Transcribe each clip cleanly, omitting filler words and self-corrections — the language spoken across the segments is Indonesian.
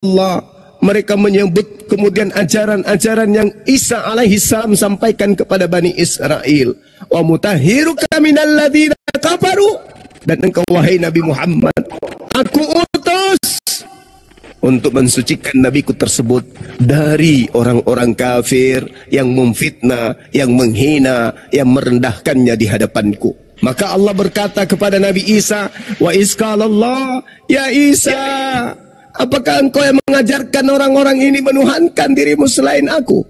Allah. Mereka menyebut kemudian ajaran-ajaran yang Isa alaihi salam sampaikan kepada Bani Israel. Wa mutahhiruka minal ladzina kafaru. Dan engkau wahai Nabi Muhammad, aku utus untuk mensucikan nabiku tersebut dari orang-orang kafir yang memfitnah, yang menghina, yang merendahkannya di hadapanku. Maka Allah berkata kepada Nabi Isa, wa isqalallah, ya Isa, apakah engkau yang mengajarkan orang-orang ini menuhankan dirimu selain aku?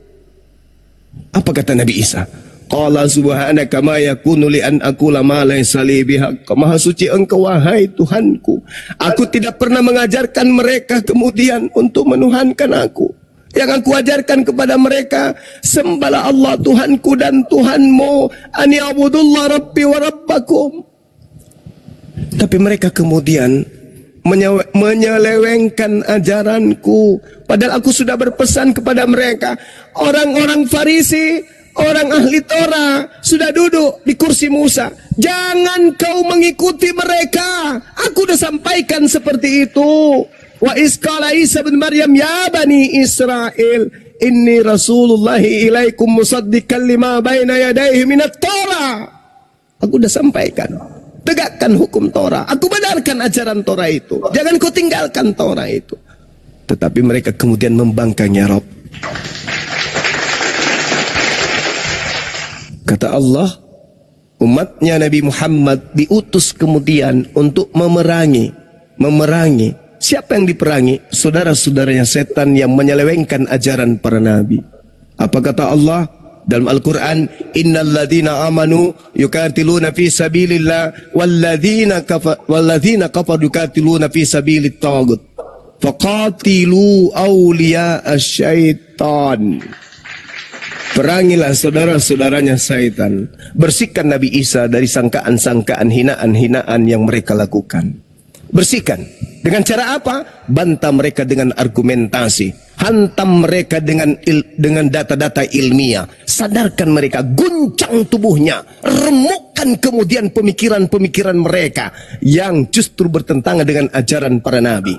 Apa kata Nabi Isa? Qala subhanaka ma yakunu li an aqula ma laysa li bihaq. Maha suci engkau wahai Tuhanku. Aku tidak pernah mengajarkan mereka kemudian untuk menuhankan aku. Yang aku ajarkan kepada mereka, sembahlah Allah Tuhanku dan Tuhanmu, an ya'budullah rabbi wa rabbakum. Tapi mereka kemudian menyelewengkan ajaranku. Padahal aku sudah berpesan kepada mereka. Orang-orang Farisi, orang ahli Torah sudah duduk di kursi Musa. Jangan kau mengikuti mereka. Aku sudah sampaikan seperti itu. Wa isqala Isa bin Maryam ya Bani Israel, inni rasulullahi ilaikum musaddiqan lima baina yadayhi minat Torah. Aku sudah sampaikan. Tegakkan hukum Torah. Aku benarkan ajaran Torah itu. Jangan kau tinggalkan Torah itu. Tetapi mereka kemudian membangkang, ya Rabb. Kata Allah, umatnya Nabi Muhammad diutus kemudian untuk memerangi. Siapa yang diperangi? Saudara-saudaranya setan yang menyelewengkan ajaran para nabi. Apa kata Allah dalam Al-Quran? Innal ladzina amanu yukatiluna fi sabilillah walladzina kafaru yukatiluna fi sabilit taghut faqatilu awliya asyaitan. Perangilah saudara-saudaranya syaitan. Bersihkan Nabi Isa dari sangkaan-sangkaan, hinaan-hinaan yang mereka lakukan. Bersihkan. Dengan cara apa? Bantah mereka dengan argumentasi. Hantam mereka dengan data-data ilmiah. Sadarkan mereka, guncang tubuhnya. Remukkan kemudian pemikiran-pemikiran mereka yang justru bertentangan dengan ajaran para nabi.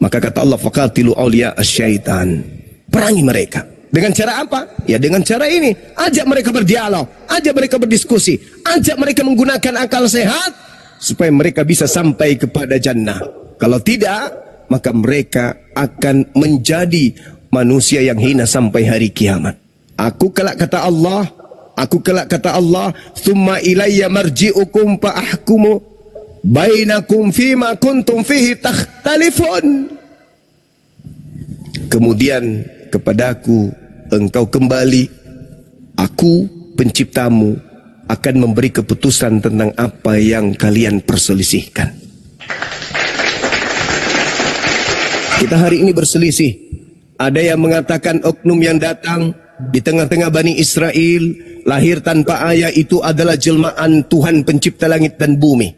Maka kata Allah, faqatilu awliya asyaitan. Perangi mereka. Dengan cara apa? Ya dengan cara ini. Ajak mereka berdialog, ajak mereka berdiskusi, ajak mereka menggunakan akal sehat supaya mereka bisa sampai kepada jannah. Kalau tidak, maka mereka akan menjadi manusia yang hina sampai hari kiamat. Aku kelak kata Allah, "Tsumma ilayya marji'ukum fa ahkumu bainakum fima kuntum fihi takhtalifun." Kemudian kepadaku engkau kembali, aku penciptamu akan memberi keputusan tentang apa yang kalian perselisihkan. Kita hari ini berselisih. Ada yang mengatakan oknum yang datang di tengah-tengah Bani Israel lahir tanpa ayah itu adalah jelmaan Tuhan pencipta langit dan bumi.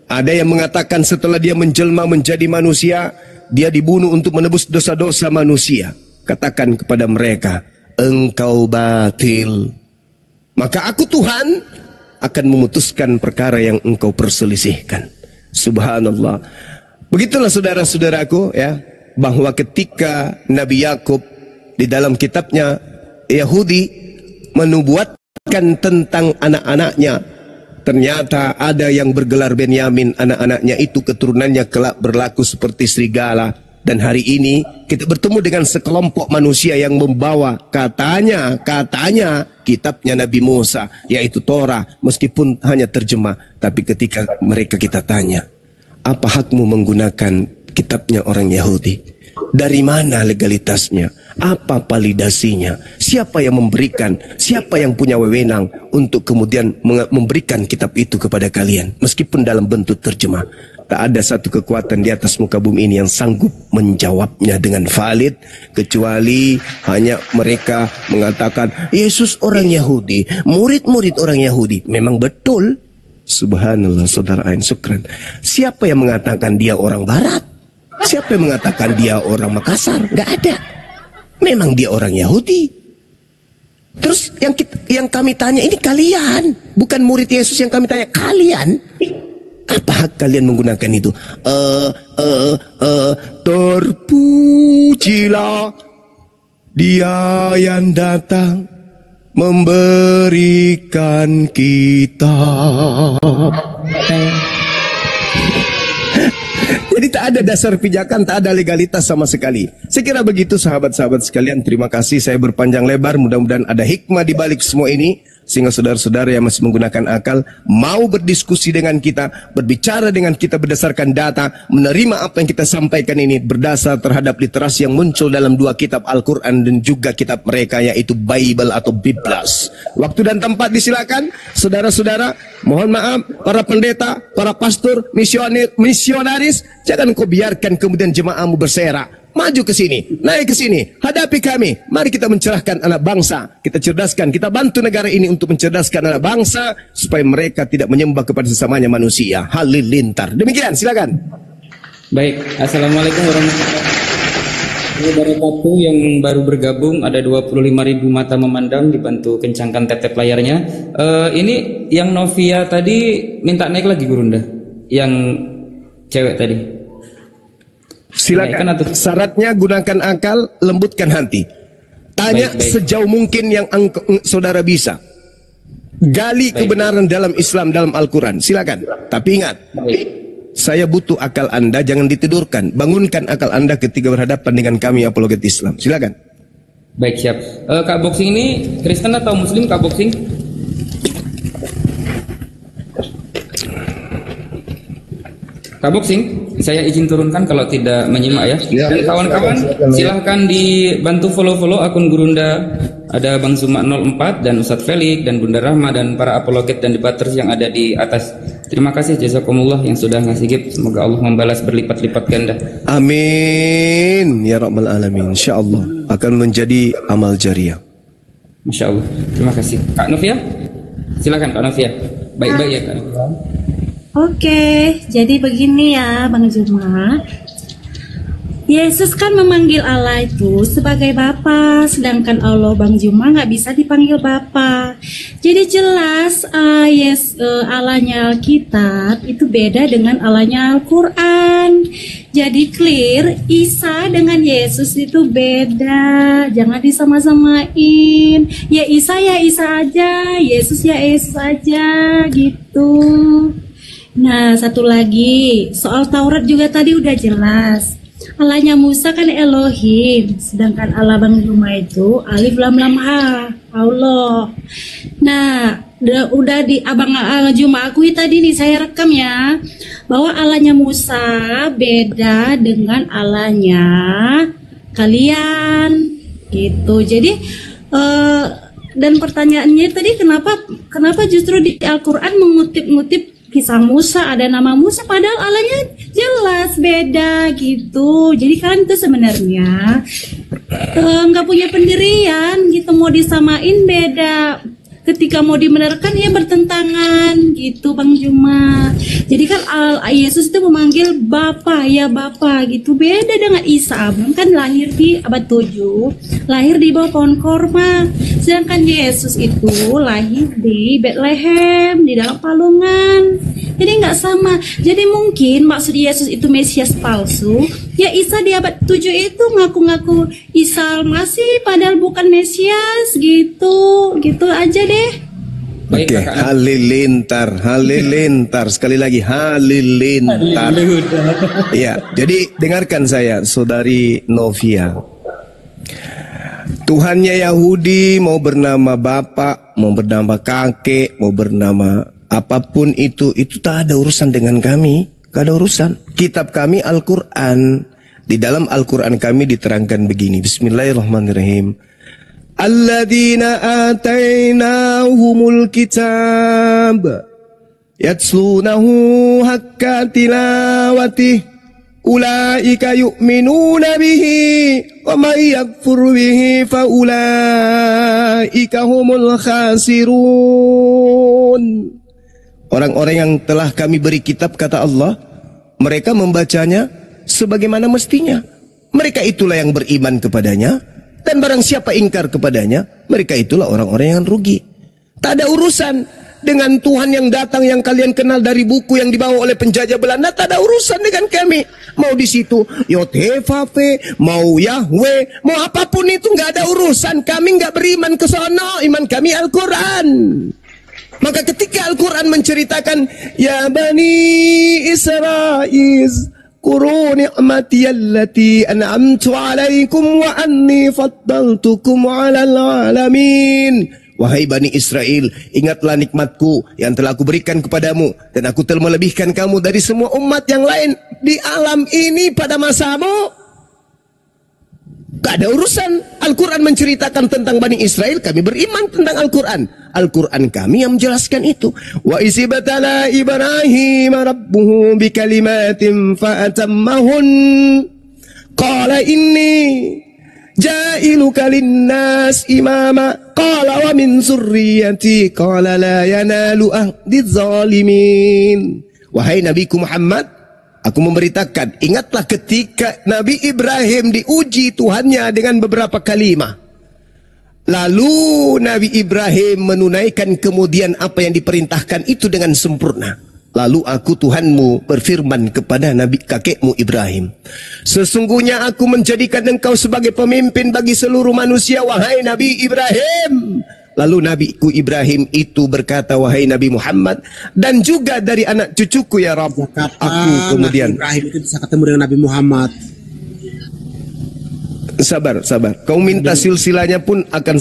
Ada yang mengatakan setelah dia menjelma menjadi manusia, dia dibunuh untuk menebus dosa-dosa manusia. Katakan kepada mereka, engkau batil. Maka aku Tuhan akan memutuskan perkara yang engkau perselisihkan. Subhanallah. Begitulah saudara-saudaraku ya, bahwa ketika Nabi Yakub di dalam kitabnya Yahudi menubuatkan tentang anak-anaknya, ternyata ada yang bergelar Benyamin, anak-anaknya itu keturunannya kelak berlaku seperti serigala. Dan hari ini kita bertemu dengan sekelompok manusia yang membawa katanya kitabnya Nabi Musa, yaitu Torah, meskipun hanya terjemah. Tapi ketika mereka kita tanya, apa hakmu menggunakan kitabnya orang Yahudi? Dari mana legalitasnya? Apa validasinya? Siapa yang memberikan? Siapa yang punya wewenang untuk kemudian memberikan kitab itu kepada kalian? Meskipun dalam bentuk terjemah. Tak ada satu kekuatan di atas muka bumi ini yang sanggup menjawabnya dengan valid, kecuali hanya mereka mengatakan Yesus orang Yahudi, murid-murid orang Yahudi. Memang betul. Subhanallah, saudara Ain, syukran. Siapa yang mengatakan dia orang Barat? Siapa yang mengatakan dia orang Makassar? Gak ada. Memang dia orang Yahudi. Terus yang kami tanya ini kalian, bukan murid Yesus yang kami tanya, kalian. Apa hak kalian menggunakan itu? Terpujilah Dia yang datang memberikan kitab. Jadi tak ada dasar pijakan, tak ada legalitas sama sekali. Saya kira begitu sahabat-sahabat sekalian. Terima kasih, saya berpanjang lebar. Mudah-mudahan ada hikmah di balik semua ini, sehingga saudara-saudara yang masih menggunakan akal mau berdiskusi dengan kita, berbicara dengan kita berdasarkan data, menerima apa yang kita sampaikan ini berdasar terhadap literasi yang muncul dalam dua kitab Al-Quran dan juga kitab mereka, yaitu Bible atau Biblas. Waktu dan tempat disilakan. Saudara-saudara, mohon maaf, para pendeta, para pastor, misionaris, jangan kau biarkan kemudian jemaahmu berserak. Maju ke sini, naik ke sini, hadapi kami. Mari kita mencerahkan anak bangsa, kita cerdaskan, kita bantu negara ini untuk mencerdaskan anak bangsa supaya mereka tidak menyembah kepada sesamanya manusia. Halilintar. Demikian, silakan. Baik, assalamualaikum warahmatullahi wabarakatuh. Yang baru bergabung ada 25.000 mata memandang, dibantu kencangkan tetep layarnya. Ini yang Novia tadi minta naik lagi Gurunda, yang cewek tadi. Silakan. Syaratnya gunakan akal, lembutkan hati. Tanya baik. Sejauh mungkin yang saudara bisa. Gali kebenaran dalam Islam, dalam Al-Quran. Silakan. Tapi ingat, saya butuh akal Anda, jangan ditidurkan. Bangunkan akal Anda ketika berhadapan dengan kami apologet Islam. Silakan. Baik, siap. Kak Boxing ini Kristen atau Muslim, Kak Boxing? Kak Boxing, saya izin turunkan kalau tidak menyimak ya. Dan kawan-kawan silahkan dibantu follow-follow akun Gurunda. Ada Bang Zuma 04 dan Ustadz Felix dan Bunda Rahma dan para apologet dan debaters yang ada di atas. Terima kasih jazakumullah yang sudah ngasih gift. Semoga Allah membalas berlipat-lipat ganda. Amin ya rabbal alamin. Insyaallah akan menjadi amal jariah. Masya Allah. Terima kasih. Kak Novia, silakan Kak Novia. Baik-baik ya Kak Novia. Oke, jadi begini ya Bang Juma. Yesus kan memanggil Allah itu sebagai Bapa, sedangkan Allah Bang Juma nggak bisa dipanggil Bapa. Jadi jelas Allahnya Alkitab itu beda dengan Allahnya Al-Quran. Jadi clear, Isa dengan Yesus itu beda. Jangan disama-samain. Ya Isa aja, Yesus ya Yesus aja gitu. Nah, satu lagi, soal Taurat juga tadi udah jelas. Allahnya Musa kan Elohim, sedangkan Allah Bang Juma itu Alif Lam Lam Ha, Allah. Nah, udah di Abang Juma akui tadi nih, saya rekam ya, bahwa Allahnya Musa beda dengan Allahnya kalian, gitu. Jadi, dan pertanyaannya tadi kenapa justru di Al-Quran mengutip-ngutip kisah Musa, ada nama Musa, padahal Allahnya jelas beda gitu. Jadi kalian itu sebenarnya nggak punya pendirian gitu, mau disamain beda. Ketika mau dibenarkan ya bertentangan gitu Bang Juma. Jadi kan Yesus itu memanggil Bapa, ya Bapa gitu. Beda dengan Isa, kan lahir di abad 7, lahir di bawah pohon korma. Sedangkan Yesus itu lahir di Bethlehem, di dalam palungan. Jadi nggak sama. Jadi mungkin maksud Yesus itu Mesias palsu. Ya Isa di abad 7 itu ngaku-ngaku Isa Al-Masih padahal bukan Mesias gitu. Gitu aja deh. Oke, halilintar. Sekali lagi, halilintar. Ya, jadi dengarkan saya, Saudari Novia. Tuhannya Yahudi mau bernama bapak, mau bernama kakek, mau bernama apapun itu tak ada urusan dengan kami. Gak ada urusan. Kitab kami Al-Quran. Di dalam Al-Quran kami diterangkan begini. Bismillahirrahmanirrahim. Alladzina atainahumul kitab yatslunahu hakka tilawatih ulaika yu'minuna bihi wa may yakfur bihi fa ulaika humul khasirun. Orang-orang yang telah kami beri kitab, kata Allah, mereka membacanya sebagaimana mestinya. Mereka itulah yang beriman kepadanya. Dan barang siapa ingkar kepadanya, mereka itulah orang-orang yang rugi. Tak ada urusan dengan Tuhan yang datang yang kalian kenal dari buku yang dibawa oleh penjajah Belanda. Tak ada urusan dengan kami. Mau di situ Yotevave, mau Yahweh, mau apapun itu nggak ada urusan. Kami nggak beriman ke sono, iman kami Al-Quran. Maka ketika Al-Quran menceritakan Ya Bani Israel Kuru ni'mati allati an'amtu alaikum wa anni faddaltukum alal alamin. Wahai Bani Israel, ingatlah nikmatku yang telah aku berikan kepadamu, dan aku telah melebihkan kamu dari semua umat yang lain di alam ini pada masamu. Gak ada urusan. Al-Quran menceritakan tentang Bani Israel, kami beriman tentang Al-Quran. Al-Quran kami yang menjelaskan itu. Wa isibatala Ibrahim rabbuhu bikalimatin fa'atammahun. Qala inni ja'iluka linnas imama. Qala wa min zurriyati. Qala la yanalu ahdiz zalimin. Wahai Nabiku Muhammad, aku memberitakan, ingatlah ketika Nabi Ibrahim diuji Tuhannya dengan beberapa kalimah. Lalu Nabi Ibrahim menunaikan kemudian apa yang diperintahkan itu dengan sempurna. Lalu aku Tuhanmu berfirman kepada Nabi kakekmu Ibrahim, sesungguhnya aku menjadikan engkau sebagai pemimpin bagi seluruh manusia, wahai Nabi Ibrahim. Lalu Nabiku Ibrahim itu berkata, wahai Nabi Muhammad, dan juga dari anak cucuku ya Rabb. Aku kemudian Nabi Ibrahim itu bisa ketemu dengan Nabi Muhammad. Sabar. Kau minta silsilahnya pun akan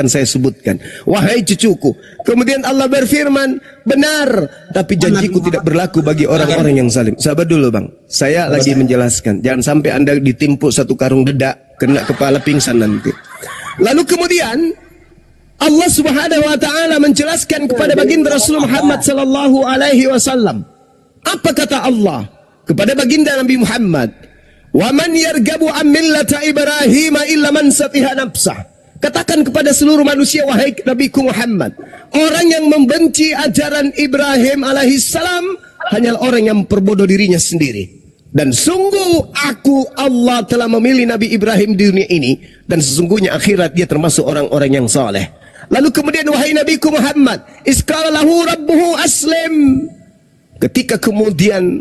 saya sebutkan. Wahai cucuku. Kemudian Allah berfirman, benar, tapi janjiku tidak berlaku bagi orang-orang yang zalim. Sabar dulu bang. Saya lagi menjelaskan. Jangan sampai Anda ditimpuk satu karung dedak, kena kepala pingsan nanti. Lalu kemudian Allah Subhanahu wa taala menjelaskan kepada baginda Rasul Muhammad sallallahu alaihi wasallam. Apa kata Allah kepada baginda Nabi Muhammad? Wa man yargabu an millata Ibrahim illa man safiha nafsah. Katakan kepada seluruh manusia, wahai Nabiku Muhammad, orang yang membenci ajaran Ibrahim alaihissalam hanyalah orang yang memperbodoh dirinya sendiri. Dan sungguh aku Allah telah memilih Nabi Ibrahim di dunia ini, dan sesungguhnya akhirat dia termasuk orang-orang yang saleh. Lalu kemudian wahai Nabiku Muhammad, isqala lahu rabbuhu aslim. Ketika kemudian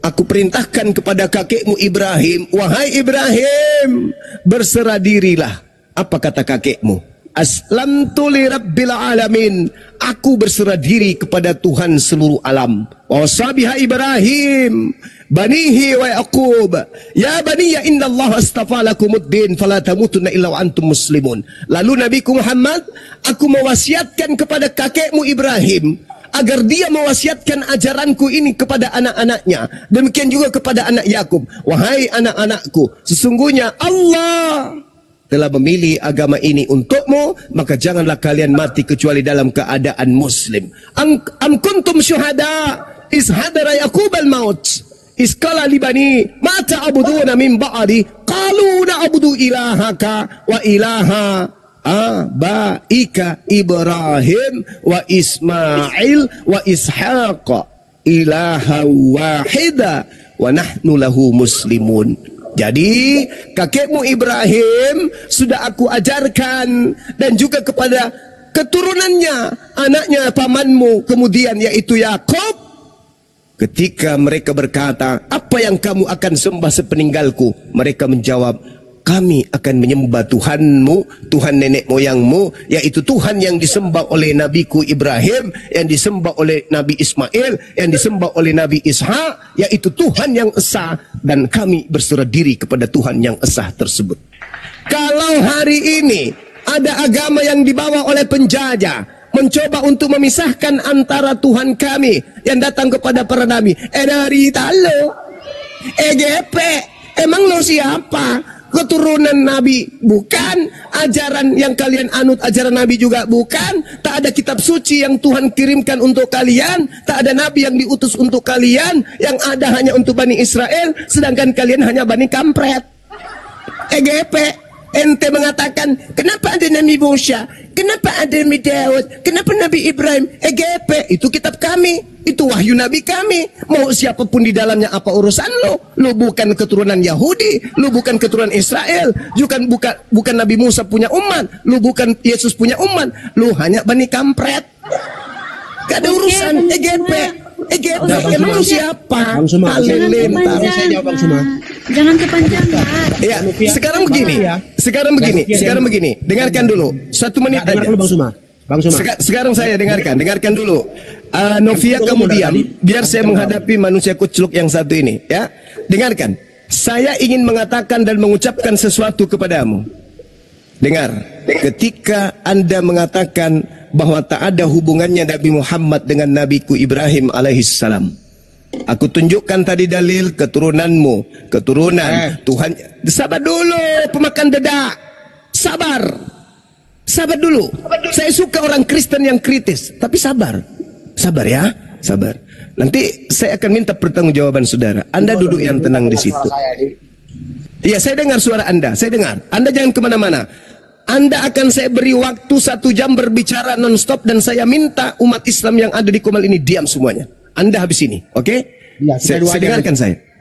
aku perintahkan kepada kakekmu Ibrahim, wahai Ibrahim, berserah dirilah. Apa kata kakekmu? Aslamtu li rabbil alamin. Aku berserah diri kepada Tuhan seluruh alam. Wa wasabiha Ibrahim banihi wa Yaqub, ya baniya innallaha astafa lakumuddin fala tamutunna illa wa antum muslimun. Lalu Nabiku Muhammad, aku mewasiatkan kepada kakekmu Ibrahim agar dia mewasiatkan ajaranku ini kepada anak-anaknya. Demikian juga kepada anak Yakub. Wahai anak-anakku, sesungguhnya Allah telah memilih agama ini untukmu, maka janganlah kalian mati kecuali dalam keadaan muslim. Am kuntum syuhada is hadara Yaqub al-maut is qala li bani ma ta'buduna min ba'di qalu na'budu ilahaka wa ilaha abaika Ibrahim wa Ismail wa Ishaq ilaha wahida wa nahnu lahu muslimun. Jadi kakekmu Ibrahim sudah aku ajarkan, dan juga kepada keturunannya, anaknya pamanmu kemudian yaitu Yakub. Ketika mereka berkata, apa yang kamu akan sembah sepeninggalku? Mereka menjawab, kami akan menyembah Tuhanmu, Tuhan nenek moyangmu, yaitu Tuhan yang disembah oleh Nabiku Ibrahim, yang disembah oleh Nabi Ismail, yang disembah oleh Nabi Ishak, yaitu Tuhan yang esa, dan kami berserah diri kepada Tuhan yang esa tersebut. Kalau hari ini ada agama yang dibawa oleh penjajah, mencoba untuk memisahkan antara Tuhan kami yang datang kepada para nabi, dari talo, EGP, emang lo siapa? Keturunan Nabi bukan, ajaran yang kalian anut ajaran Nabi juga bukan, tak ada kitab suci yang Tuhan kirimkan untuk kalian, tak ada Nabi yang diutus untuk kalian, yang ada hanya untuk Bani Israel, sedangkan kalian hanya Bani Kampret. EGP, ente mengatakan, kenapa ada Nabi Musa, kenapa ada Nabi Daud, kenapa Nabi Ibrahim? EGP, itu kitab kami, itu wahyu Nabi kami. Mau siapapun di dalamnya, apa urusan lo? Lo bukan keturunan Yahudi, lo bukan keturunan Israel, bukan Nabi Musa punya umat, lo bukan Yesus punya umat, lo hanya Bani Kampret. Gak ada urusan EGP. EGP emang siapa? Bang Suma. Jangan Halilintar. Saya jawab, Bang Suma. Jangan kepanjangan. Ya, sekarang begini. Dengarkan dulu. 1 menit Dengar aja. dulu Bang Suma. Bang Suma. Sekarang saya dengarkan dulu. Novia kemudian, biar saya menghadapi manusia kucluk yang satu ini, ya. Dengarkan. Saya ingin mengatakan dan mengucapkan sesuatu kepadamu. Dengar, ketika Anda mengatakan bahwa tak ada hubungannya Nabi Muhammad dengan Nabiku Ibrahim alaihissalam. Aku tunjukkan tadi dalil keturunanmu, keturunan Tuhan. Sabar dulu, pemakan dedak. Sabar dulu. Saya suka orang Kristen yang kritis, tapi sabar ya, sabar. Nanti saya akan minta pertanggungjawaban saudara. Anda duduk yang tenang di situ. Iya, saya dengar suara Anda. Saya dengar. Anda jangan kemana-mana. Anda akan saya beri waktu 1 jam berbicara non-stop dan saya minta umat Islam yang ada di Komal ini diam semuanya. Anda habis ini, oke? Ya, Saya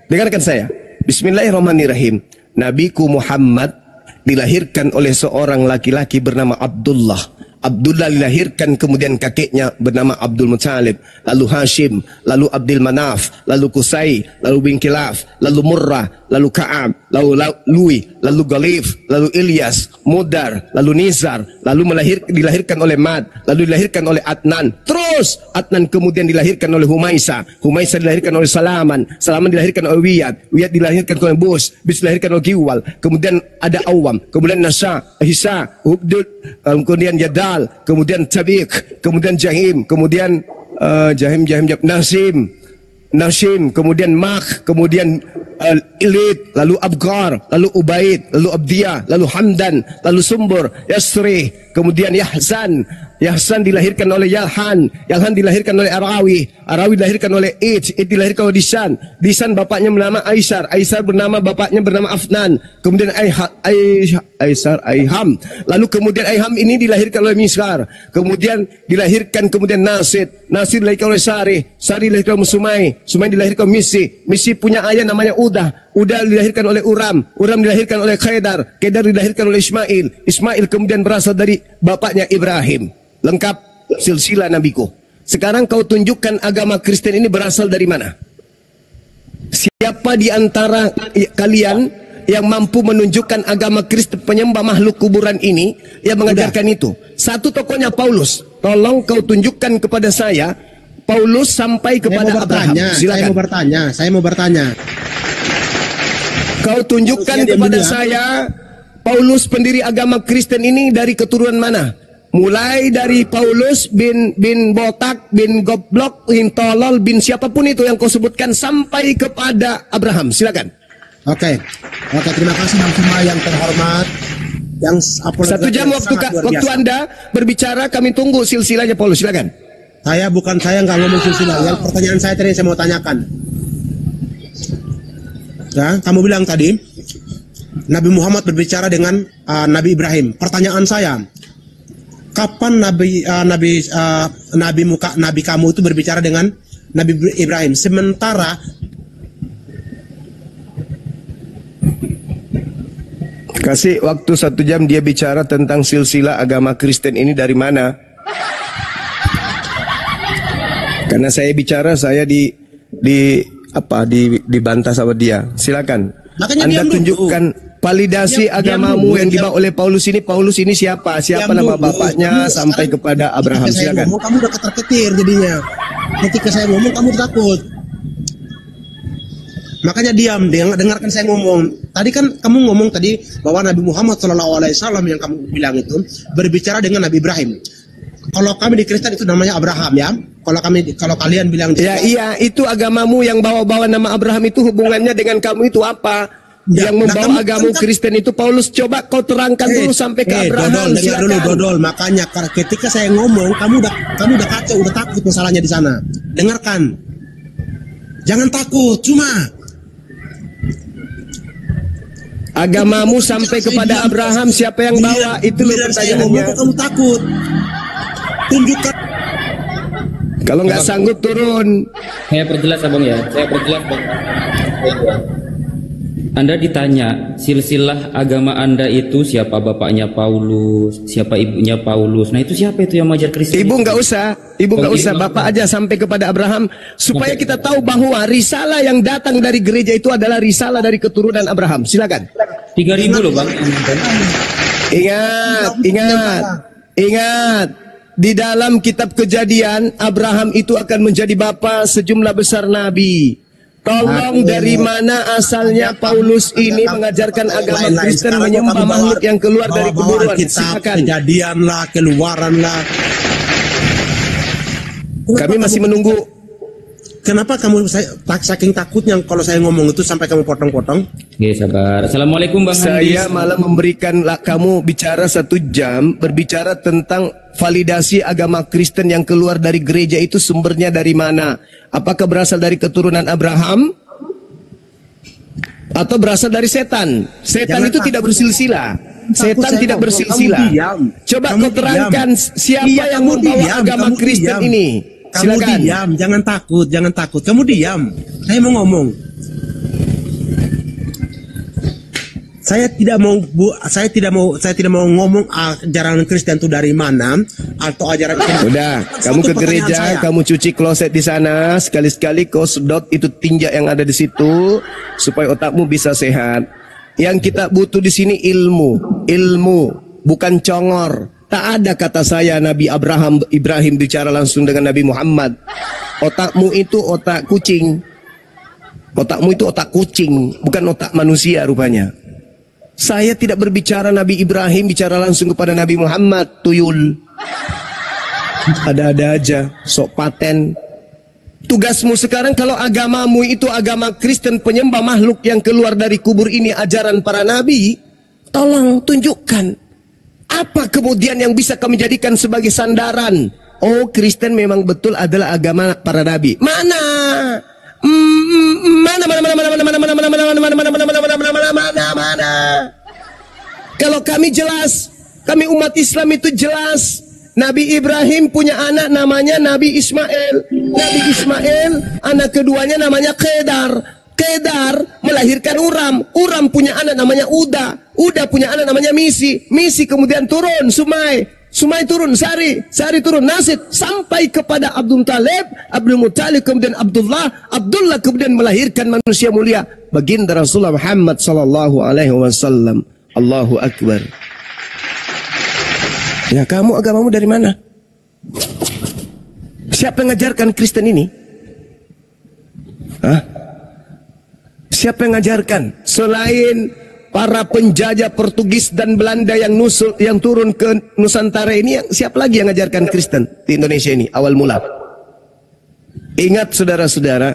dengarkan saya. Bismillahirrahmanirrahim. Nabiku Muhammad dilahirkan oleh seorang laki-laki bernama Abdullah. Abdullah dilahirkan kemudian kakeknya bernama Abdul Muttalib, lalu Hashim, lalu Abdul Manaf, lalu Qusay, lalu bin Kilaf, lalu Murrah, lalu Ka'ab, lalu Lui, lalu Ghalif, lalu Ilyas, Mudar, lalu Nizar, lalu dilahirkan oleh Mad, lalu dilahirkan oleh Adnan. Terus Adnan kemudian dilahirkan oleh Humaisa, Humaisa dilahirkan oleh Salaman, Salaman dilahirkan oleh Wiyad, Wiyad dilahirkan oleh Bus dilahirkan oleh Giwal, kemudian ada Awam, kemudian Nasa, Hisa, Hubdud, kemudian Yadal, kemudian Tabiq, kemudian Jahim, kemudian Nasim, kemudian Makh, kemudian Ilid, lalu Abgar, lalu Ubaid, lalu Abdiyah, lalu Hamdan, lalu Sumbur, Yasri, kemudian Yahzan dilahirkan oleh Yalhan dilahirkan oleh Arawi dilahirkan oleh Id dilahirkan oleh Disan bapaknya bernama Aisar bernama bapaknya bernama Afnan, kemudian Aiham, lalu kemudian Aiham ini dilahirkan oleh Misgar, kemudian dilahirkan Nasid dilahirkan oleh Sari dilahirkan oleh Sumai dilahirkan oleh Misi punya ayah namanya Udah dilahirkan oleh Uram dilahirkan oleh Qaidar dilahirkan oleh Ismail kemudian berasal dari bapaknya Ibrahim. Lengkap silsilah nabiku. Sekarang kau tunjukkan agama Kristen ini berasal dari mana? Siapa di antara kalian yang mampu menunjukkan agama Kristen penyembah makhluk kuburan ini yang mengajarkan itu? Satu tokohnya Paulus. Tolong kau tunjukkan kepada saya Paulus sampai kepada Abraham. Silakan. Saya mau bertanya. Kau tunjukkan kepada saya Paulus pendiri agama Kristen ini dari keturunan mana? Mulai dari Paulus bin Botak, bin Goblok, bin Tolol, bin siapapun itu yang kau sebutkan sampai kepada Abraham. Silakan. Oke, terima kasih Bang Suma yang terhormat. Yang 1 jam waktu Anda berbicara, kami tunggu silsilahnya Paulus. Silakan. Saya nggak ngomong silsilah. Yang pertanyaan saya tadi saya mau tanyakan. Ya, kamu bilang tadi Nabi Muhammad berbicara dengan Nabi Ibrahim. Pertanyaan saya, kapan Nabi kamu itu berbicara dengan Nabi Ibrahim? Sementara kasih waktu 1 jam dia bicara tentang silsilah agama Kristen ini dari mana? Karena saya bicara, saya dibantah sama dia. Silakan. Makanya Anda tunjukkan validasi agamamu yang dibawa oleh Paulus ini. Paulus ini siapa? Siapa nama bapaknya sampai kepada Abraham? Silakan. Kamu udah ketar-ketir jadinya. Ketika saya ngomong kamu takut. Makanya diam, dengarkan saya ngomong. Tadi kan kamu ngomong tadi bahwa Nabi Muhammad SAW yang kamu bilang itu berbicara dengan Nabi Ibrahim. Kalau kami di Kristen itu namanya Abraham ya. Kalau kalian bilang ya iya, itu agamamu yang bawa-bawa nama Abraham itu hubungannya dengan kamu itu apa? Ya, yang membawa agama Kristen itu Paulus, coba kau terangkan dulu sampai ke Abraham. Dodol. Makanya ketika saya ngomong kamu udah kacau, udah takut masalahnya di sana. Dengarkan. Jangan takut, cuma agamamu sampai kepada Abraham, siapa yang bawa? Itu loh pertanyaannya. Kamu takut. Tunjukkan. Kalau nggak sanggup turun. Saya perjelas abang ya. Saya perjelas bang. Anda ditanya silsilah agama Anda itu siapa bapaknya Paulus, siapa ibunya Paulus. Nah itu siapa itu yang mengajar Kristen? Ibu nggak usah, bapak aja sampai kepada Abraham supaya kita tahu bahwa risalah yang datang dari gereja itu adalah risalah dari keturunan Abraham. Silakan. 3.000 loh bang. Ingat. Di dalam kitab Kejadian Abraham itu akan menjadi bapa sejumlah besar nabi. Tolong dari mana asalnya Paulus ini mengajarkan agama Kristen menyembah makhluk yang keluar dari kuburan? Silakan. Kejadian lah, keluaran lah. Kami masih menunggu. Kenapa kamu saking takutnya kalau saya ngomong itu sampai kamu potong-potong? Oke, sabar. Assalamualaikum Bang Handis. Saya malah memberikan kamu bicara 1 jam berbicara tentang validasi agama Kristen yang keluar dari gereja itu sumbernya dari mana? Apakah berasal dari keturunan Abraham atau berasal dari setan? Setan itu tidak bersilsilah. Setan tidak bersilsilah. Coba kau terangkan siapa yang membawa agama Kristen ini? Kamu Silakan. diam, jangan takut. Kamu diam. Saya mau ngomong. Saya tidak mau ngomong ajaran Kristen itu dari mana atau ajaran Kristen. Udah, kamu ke gereja, kamu cuci kloset di sana, sekali-sekali kau sedot itu tinja yang ada di situ supaya otakmu bisa sehat. Yang kita butuh di sini ilmu, bukan congor. Tak ada kata saya Nabi Ibrahim bicara langsung dengan Nabi Muhammad. Otakmu itu otak kucing. Otakmu itu otak kucing, bukan otak manusia rupanya. Saya tidak berbicara Nabi Ibrahim bicara langsung kepada Nabi Muhammad, tuyul. Ada-ada aja, sok paten. Tugasmu sekarang kalau agamamu itu agama Kristen penyembah makhluk yang keluar dari kubur ini ajaran para nabi, tolong tunjukkan. Apa kemudian yang bisa kami jadikan sebagai sandaran? Oh, Kristen memang betul adalah agama para nabi. Mana? Kalau kami jelas, kami umat Islam itu jelas. Nabi Ibrahim punya anak namanya Nabi Ismail. Nabi Ismail anak keduanya namanya Kedar. Kedar melahirkan Uram. Uram punya anak namanya Uda. Uda punya anak namanya Misi. Misi kemudian turun Sumai. Sumai turun Sari. Sari turun Nasid. Sampai kepada Abdul Muttalib kemudian Abdullah. Abdullah kemudian melahirkan manusia mulia baginda Rasulullah Muhammad sallallahu alaihi wasallam. Allahu Akbar. Ya, kamu agamamu dari mana? Siapa yang mengajarkan Kristen ini? Hah? Siapa yang mengajarkan? Selain para penjajah Portugis dan Belanda yang turun ke Nusantara ini, siapa lagi yang mengajarkan Kristen di Indonesia ini awal mula? Ingat saudara-saudara,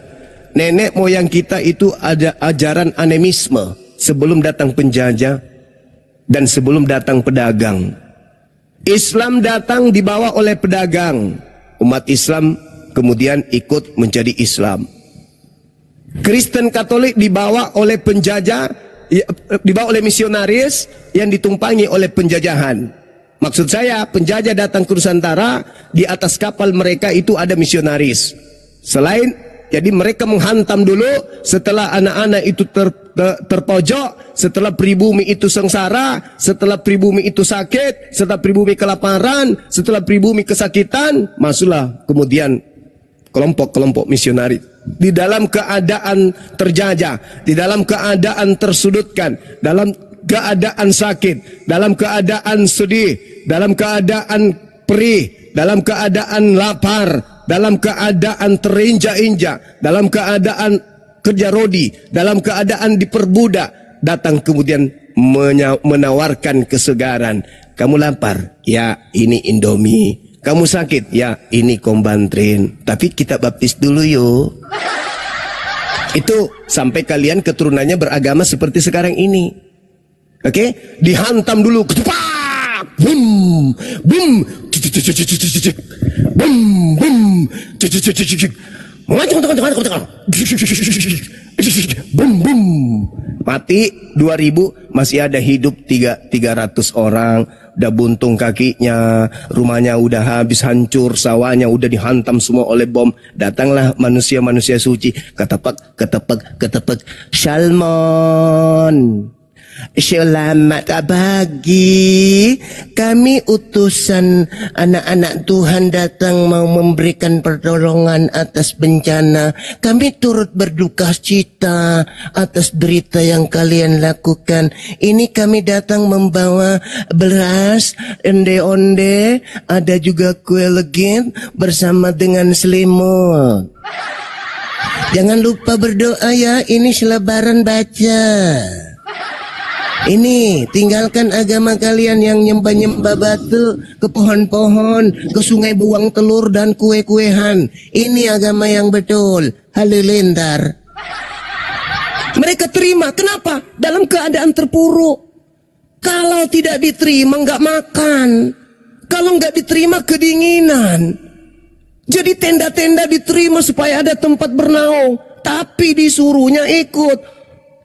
nenek moyang kita itu ada ajaran animisme sebelum datang penjajah dan sebelum datang pedagang. Islam datang dibawa oleh pedagang. Umat Islam kemudian ikut menjadi Islam. Kristen Katolik dibawa oleh penjajah, dibawa oleh misionaris yang ditumpangi oleh penjajahan. Maksud saya, penjajah datang ke Nusantara, di atas kapal mereka itu ada misionaris. Jadi mereka menghantam dulu, setelah anak-anak itu terpojok, setelah pribumi itu sengsara, setelah pribumi itu sakit, setelah pribumi kelaparan, setelah pribumi kesakitan, masuklah kemudian kelompok-kelompok misionaris. Di dalam keadaan terjajah, di dalam keadaan tersudutkan, dalam keadaan sakit, dalam keadaan sedih, dalam keadaan perih, dalam keadaan lapar, dalam keadaan terinjak-injak, dalam keadaan kerja rodi, dalam keadaan diperbudak, datang kemudian menawarkan kesegaran. Kamu lapar? Ya, ini Indomie. Kamu sakit? Ya, ini Kombantrin. Tapi kita baptis dulu yuk. Itu sampai kalian keturunannya beragama seperti sekarang ini. Oke? Dihantam dulu. Ketupak! Bum! Bum! Bum! Bum! Bum! Bum! Mati 2000, masih ada hidup 300 orang. udah buntung kakinya, rumahnya udah habis hancur, sawahnya udah dihantam semua oleh bom. Datanglah manusia-manusia suci, ketepek, Salmon, selamat pagi. Kami utusan anak-anak Tuhan datang mau memberikan pertolongan atas bencana. Kami turut berduka cita atas berita yang kalian lakukan. Ini kami datang membawa beras, onde-onde, ada juga kue legit bersama dengan selimut. Jangan lupa berdoa ya, ini selebaran baca. Ini, tinggalkan agama kalian yang nyembah-nyembah batu, ke pohon-pohon, ke sungai buang telur dan kue-kuehan. Ini agama yang betul. Halilintar. Mereka terima. Kenapa? Dalam keadaan terpuruk. Kalau tidak diterima, nggak makan. Kalau nggak diterima, kedinginan. Jadi tenda-tenda diterima supaya ada tempat bernaung. Tapi disuruhnya ikut.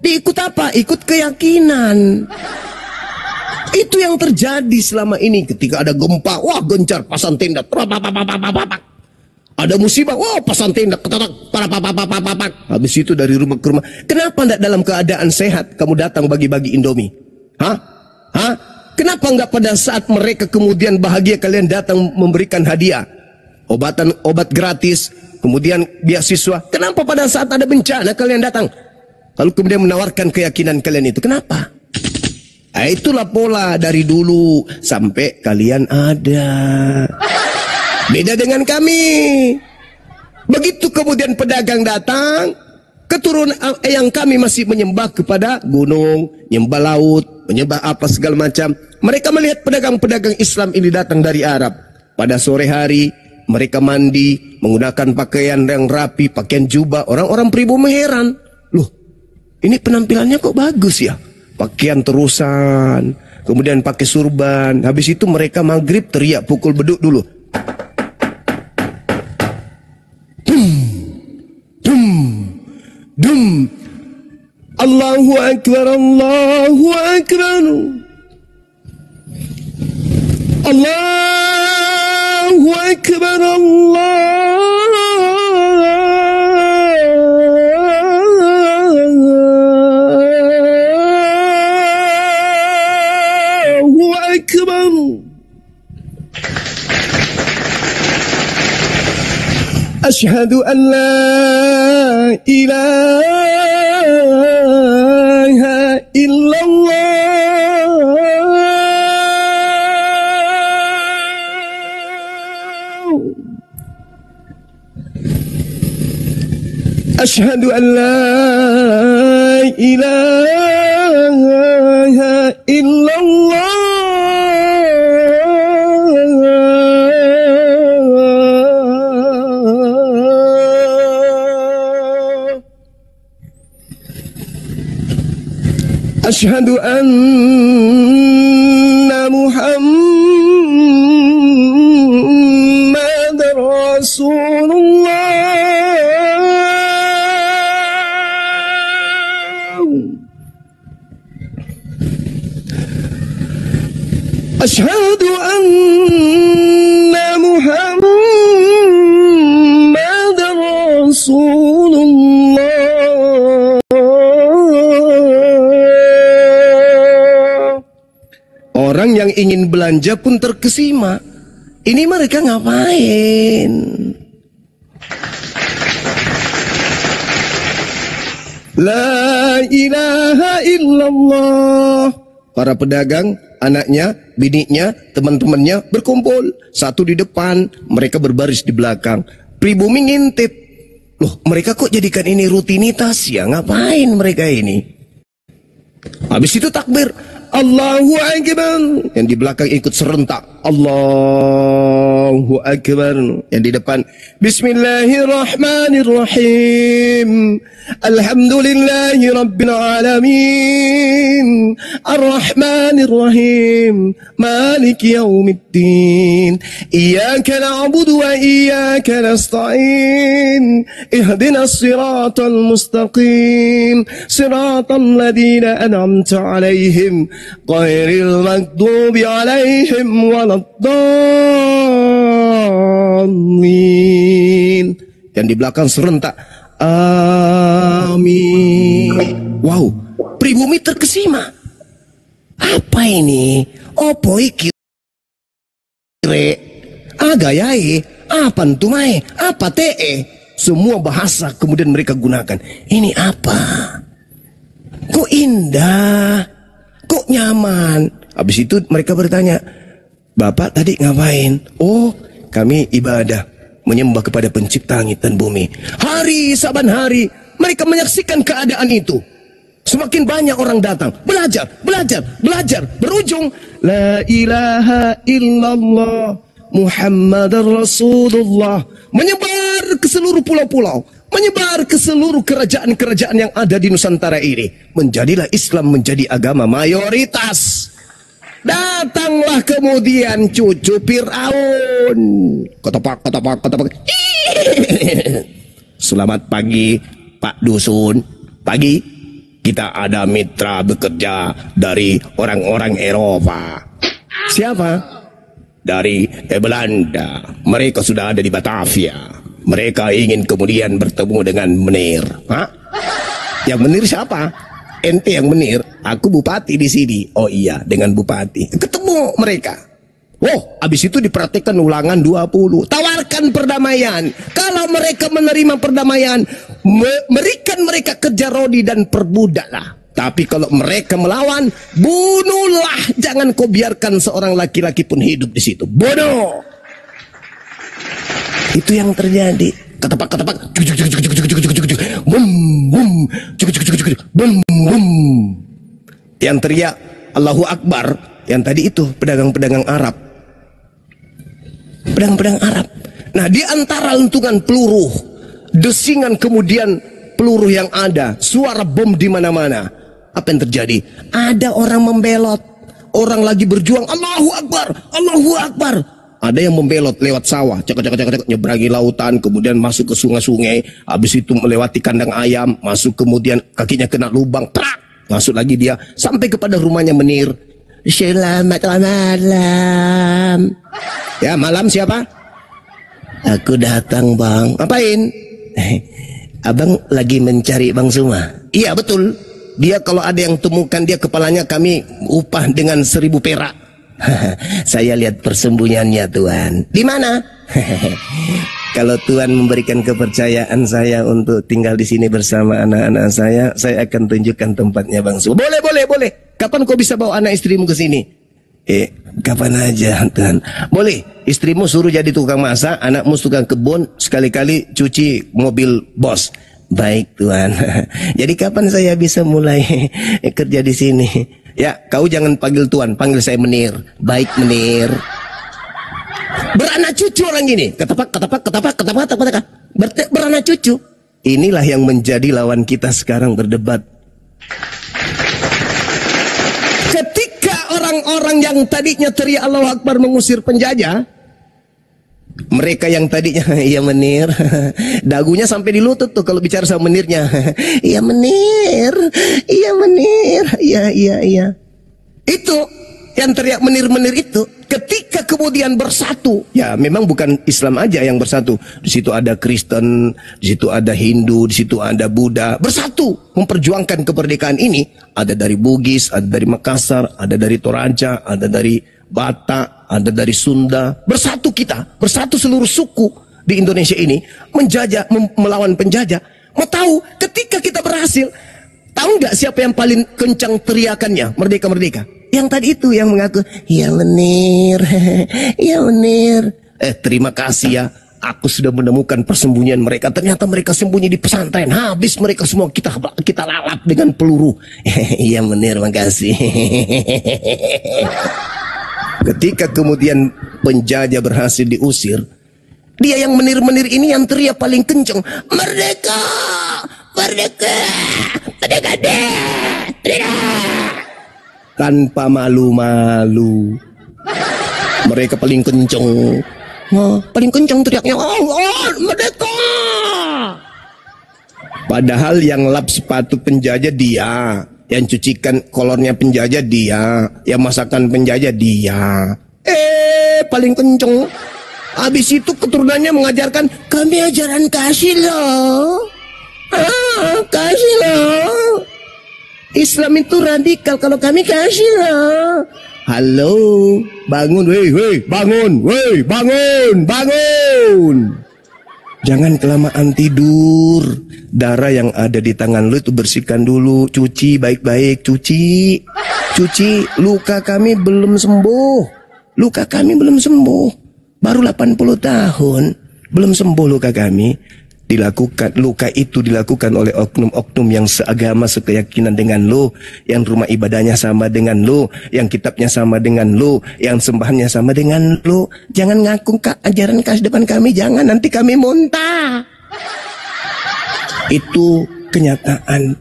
Diikut apa? Ikut keyakinan. Itu yang terjadi selama ini. Ketika ada gempa, wah gencar pasang tenda. Ada musibah, wah pasang tenda. Habis itu dari rumah ke rumah. Kenapa tidak dalam keadaan sehat kamu datang bagi-bagi Indomie? Hah? Kenapa enggak pada saat mereka kemudian bahagia kalian datang memberikan hadiah? Obat gratis, kemudian beasiswa. Kenapa pada saat ada bencana kalian datang? Lalu kemudian menawarkan keyakinan kalian itu. Kenapa? Itulah pola dari dulu sampai kalian ada. Beda dengan kami. Begitu kemudian pedagang datang, keturunan yang kami masih menyembah kepada gunung, menyembah laut, menyembah apa segala macam. Mereka melihat pedagang-pedagang Islam ini datang dari Arab. Pada sore hari, mereka mandi, menggunakan pakaian yang rapi, pakaian jubah. Orang-orang pribumi heran. Loh, ini penampilannya kok bagus ya? Pakaian terusan, kemudian pakai surban. Habis itu mereka maghrib teriak pukul beduk dulu. Dum. Allahu Akbar, Allahu Akbar. Allahu Akbar, Allahu Akbar. Asyhadu an la ilaha illallah. Asyhadu an la ilaha illallah. Asyhadu anna Muhammadar Rasulullah. Asyhadu anna Muhammadar Rasulullah. Orang yang ingin belanja pun terkesima. Ini mereka ngapain? La ilaha illallah. Para pedagang, anaknya, bininya, teman-temannya berkumpul. Satu di depan, mereka berbaris di belakang. Pribumi ngintip. Loh, mereka kok jadikan ini rutinitas ya? Ngapain mereka ini? Habis itu takbir. Allahu Akbar. Yang di belakang ikut serentak. Allahu Akbar. Yang di depan Bismillahirrahmanirrahim. Alhamdulillahi Rabbil Alamin, Ar-Rahmanir Rahim, Maliki Yawmiddin, Iyyaka na'budu wa iyyaka nasta'in, Ihdinas siratal mustaqim, Siratal ladzina an'amta 'alaihim, ghairil maghdubi 'alaihim waladdallin. Yang di belakang serentak amin. Wow, pribumi terkesima. Apa ini? Opo iki? Agayai, apa ntumai, apa tee? Semua bahasa kemudian mereka gunakan. Ini apa? Kok indah? Kok nyaman? Habis itu mereka bertanya, Bapak tadi ngapain? Oh, kami ibadah, menyembah kepada pencipta langit dan bumi. Hari saban hari mereka menyaksikan keadaan itu. Semakin banyak orang datang, belajar, berujung la ilaha illallah Muhammadar Rasulullah, menyebar ke seluruh pulau-pulau, menyebar ke seluruh kerajaan-kerajaan yang ada di Nusantara ini. Menjadilah Islam menjadi agama mayoritas. Datanglah kemudian cucu Fir'aun. Kotopak. Selamat pagi Pak Dusun. Pagi. Kita ada mitra bekerja dari orang-orang Eropa. Siapa? Dari Belanda. Mereka sudah ada di Batavia. Mereka ingin kemudian bertemu dengan Menir. Hah? Yang Menir siapa? Ente yang Menir. Aku bupati di sini. Oh iya, dengan bupati. Ketemu mereka. Oh, habis itu diperhatikan ulangan 20. Tawarkan perdamaian. Kalau mereka menerima perdamaian, berikan mereka kerja rodi dan perbudaklah. Tapi kalau mereka melawan, bunuhlah. Jangan kau biarkan seorang laki-laki pun hidup di situ. Bodoh. Itu yang terjadi. Ketepak. Bum. Yang teriak Allahu Akbar. Yang tadi itu pedagang-pedagang Arab. Pedang-pedang Arab. Nah, di antara lentungan peluru, desingan kemudian peluru yang ada, suara bom di mana-mana. Apa yang terjadi? Ada orang membelot, orang lagi berjuang, Allahu Akbar, Allahu Akbar. Ada yang membelot lewat sawah, cek, nyeberangi lautan, kemudian masuk ke sungai-sungai, habis itu melewati kandang ayam, masuk kemudian kakinya kena lubang, prak, masuk lagi dia sampai kepada rumahnya Menir. Selamat malam. Ya, malam siapa? Aku datang, Bang. Ngapain? Abang lagi mencari Bang Suma. Iya, betul. Dia kalau ada yang temukan dia kepalanya kami upah dengan 1000 perak. Saya lihat persembunyiannya, Tuhan. Di mana? Kalau Tuhan memberikan kepercayaan saya untuk tinggal di sini bersama anak-anak saya akan tunjukkan tempatnya Bang Suma. Boleh. Kapan kau bisa bawa anak istrimu ke sini? Kapan aja, Tuhan. Boleh. Istrimu suruh jadi tukang masak, anakmu tukang kebun, sekali-kali cuci mobil bos. Baik, Tuhan. Jadi kapan saya bisa mulai kerja di sini? Ya, kau jangan panggil Tuhan, panggil saya Menir. Baik, Menir. Beranak cucu orang ini. Ketepak. Beranak cucu. Inilah yang menjadi lawan kita sekarang berdebat. Ketika orang-orang yang tadinya teriak Allahu Akbar mengusir penjajah, mereka yang tadinya iya Menir, dagunya sampai di lutut tuh kalau bicara sama Menirnya. Iya Menir, iya. Itu yang teriak Menir itu ketika kemudian bersatu, ya memang bukan Islam aja yang bersatu. Di situ ada Kristen, di situ ada Hindu, di situ ada Buddha, bersatu memperjuangkan kemerdekaan ini. Ada dari Bugis, ada dari Makassar, ada dari Toraja, ada dari Batak, ada dari Sunda. Bersatu kita, bersatu seluruh suku di Indonesia ini menjajah, melawan penjajah. Mau tahu ketika kita berhasil, tahu nggak siapa yang paling kencang teriakannya? Merdeka, merdeka. Yang tadi itu yang mengaku, ya Menir, ya Menir. Terima kasih ya, aku sudah menemukan persembunyian mereka. Ternyata mereka sembunyi di pesantren. Habis mereka semua kita lalap dengan peluru. Iya Menir, makasih. Ketika kemudian penjajah berhasil diusir, dia yang Menir-Menir ini yang teriak paling kencang, merdeka, merdeka, merdeka, merdeka. Tanpa malu-malu. Mereka paling kenceng. Paling kenceng teriaknya, merdeka. Padahal yang lap sepatu penjajah dia, yang cucikan kolornya penjajah dia, yang masakan penjajah dia. Paling kenceng. Habis itu keturunannya mengajarkan, kami ajaran kasih loh. Kasih loh. Islam itu radikal, kalau kami kasih loh. Halo, bangun, weh, bangun, weh, bangun. Jangan kelamaan tidur. Darah yang ada di tangan lu itu bersihkan dulu, cuci baik-baik, cuci. Luka kami belum sembuh. Baru 80 tahun, belum sembuh luka kami. Luka itu dilakukan oleh oknum-oknum yang seagama, sekeyakinan dengan lu, yang rumah ibadahnya sama dengan lu, yang kitabnya sama dengan lu, yang sembahannya sama dengan lu. Jangan ngaku ajaran khas depan kami, jangan, nanti kami muntah. Itu kenyataan,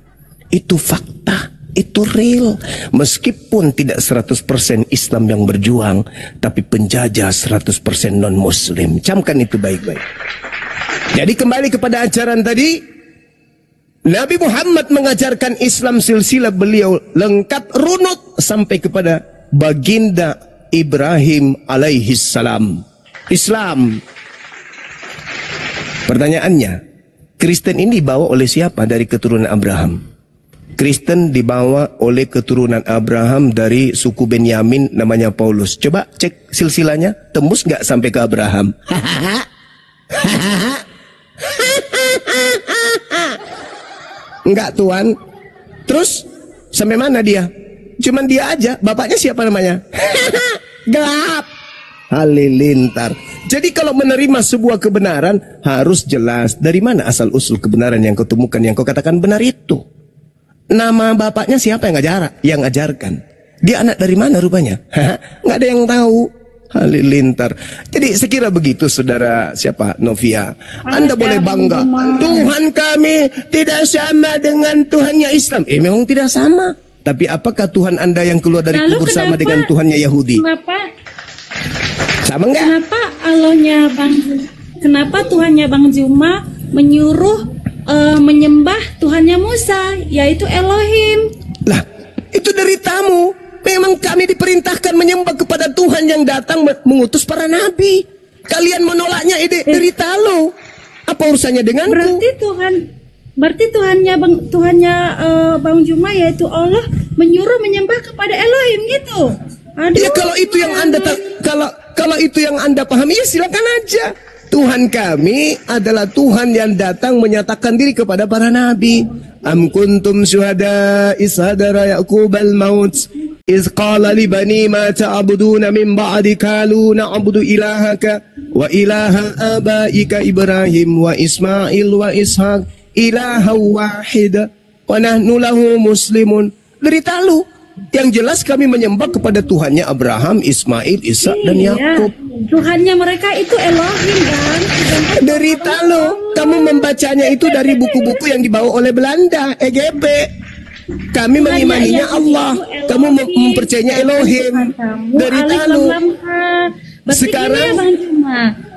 itu fakta, itu real. Meskipun tidak 100% Islam yang berjuang, tapi penjajah 100% non-Muslim. Camkan itu baik-baik. Jadi kembali kepada ajaran tadi, Nabi Muhammad mengajarkan Islam silsilah beliau lengkap runut sampai kepada baginda Ibrahim alaihi salam. Islam. Pertanyaannya, Kristen ini dibawa oleh siapa dari keturunan Abraham? Kristen dibawa oleh keturunan Abraham dari suku Benyamin, namanya Paulus. Coba cek silsilahnya, tembus nggak sampai ke Abraham? Enggak Tuhan. Terus sampai mana dia? Cuman dia aja. Bapaknya siapa namanya? Gelap. Halilintar. Jadi kalau menerima sebuah kebenaran harus jelas dari mana asal usul kebenaran yang kau temukan, yang kau katakan benar itu. Nama bapaknya siapa yang ngajarkan? Dia anak dari mana rupanya? Nggak ada yang tahu. Halilintar. Jadi sekira begitu saudara siapa Novia. Anda boleh bangga. Tuhan kami tidak sama dengan Tuhannya Islam. Memang tidak sama. Tapi apakah Tuhan Anda yang keluar dari kubur sama dengan Tuhannya Yahudi? Kenapa? Sama enggak? Kenapa Allahnya kenapa Tuhannya Bang Juma menyuruh menyembah Tuhannya Musa, yaitu Elohim? Lah, itu deritamu. Memang kami diperintahkan menyembah kepada Tuhan yang datang mengutus para nabi. Kalian menolaknya, derita lo. Apa urusannya denganku? Berarti Tuhannya Bang Juma, yaitu Allah, menyuruh menyembah kepada Elohim gitu. Aduh, ya kalau itu yang Anda kalau itu yang Anda pahami, ya silakan aja. Tuhan kami adalah Tuhan yang datang menyatakan diri kepada para nabi. Am kuntum syuhada is hadara Yaqubal maut iz qala li bani ma ta'buduna min ba'di qalu na'budu ilahaka wa ilaha abaika Ibrahim wa Ismail wa Ishaq ilaha wahida wa nahnu lahu muslimun. Derita lu. Yang jelas kami menyembah kepada Tuhannya Abraham, Ismail, Ishak dan Yakub. Tuhannya mereka itu Elohim kan. Derita lo, kamu membacanya itu dari buku-buku yang dibawa oleh Belanda, EGP. Kami mengimaninya Allah, kamu mempercayainya Elohim. Derita lo. Sekarang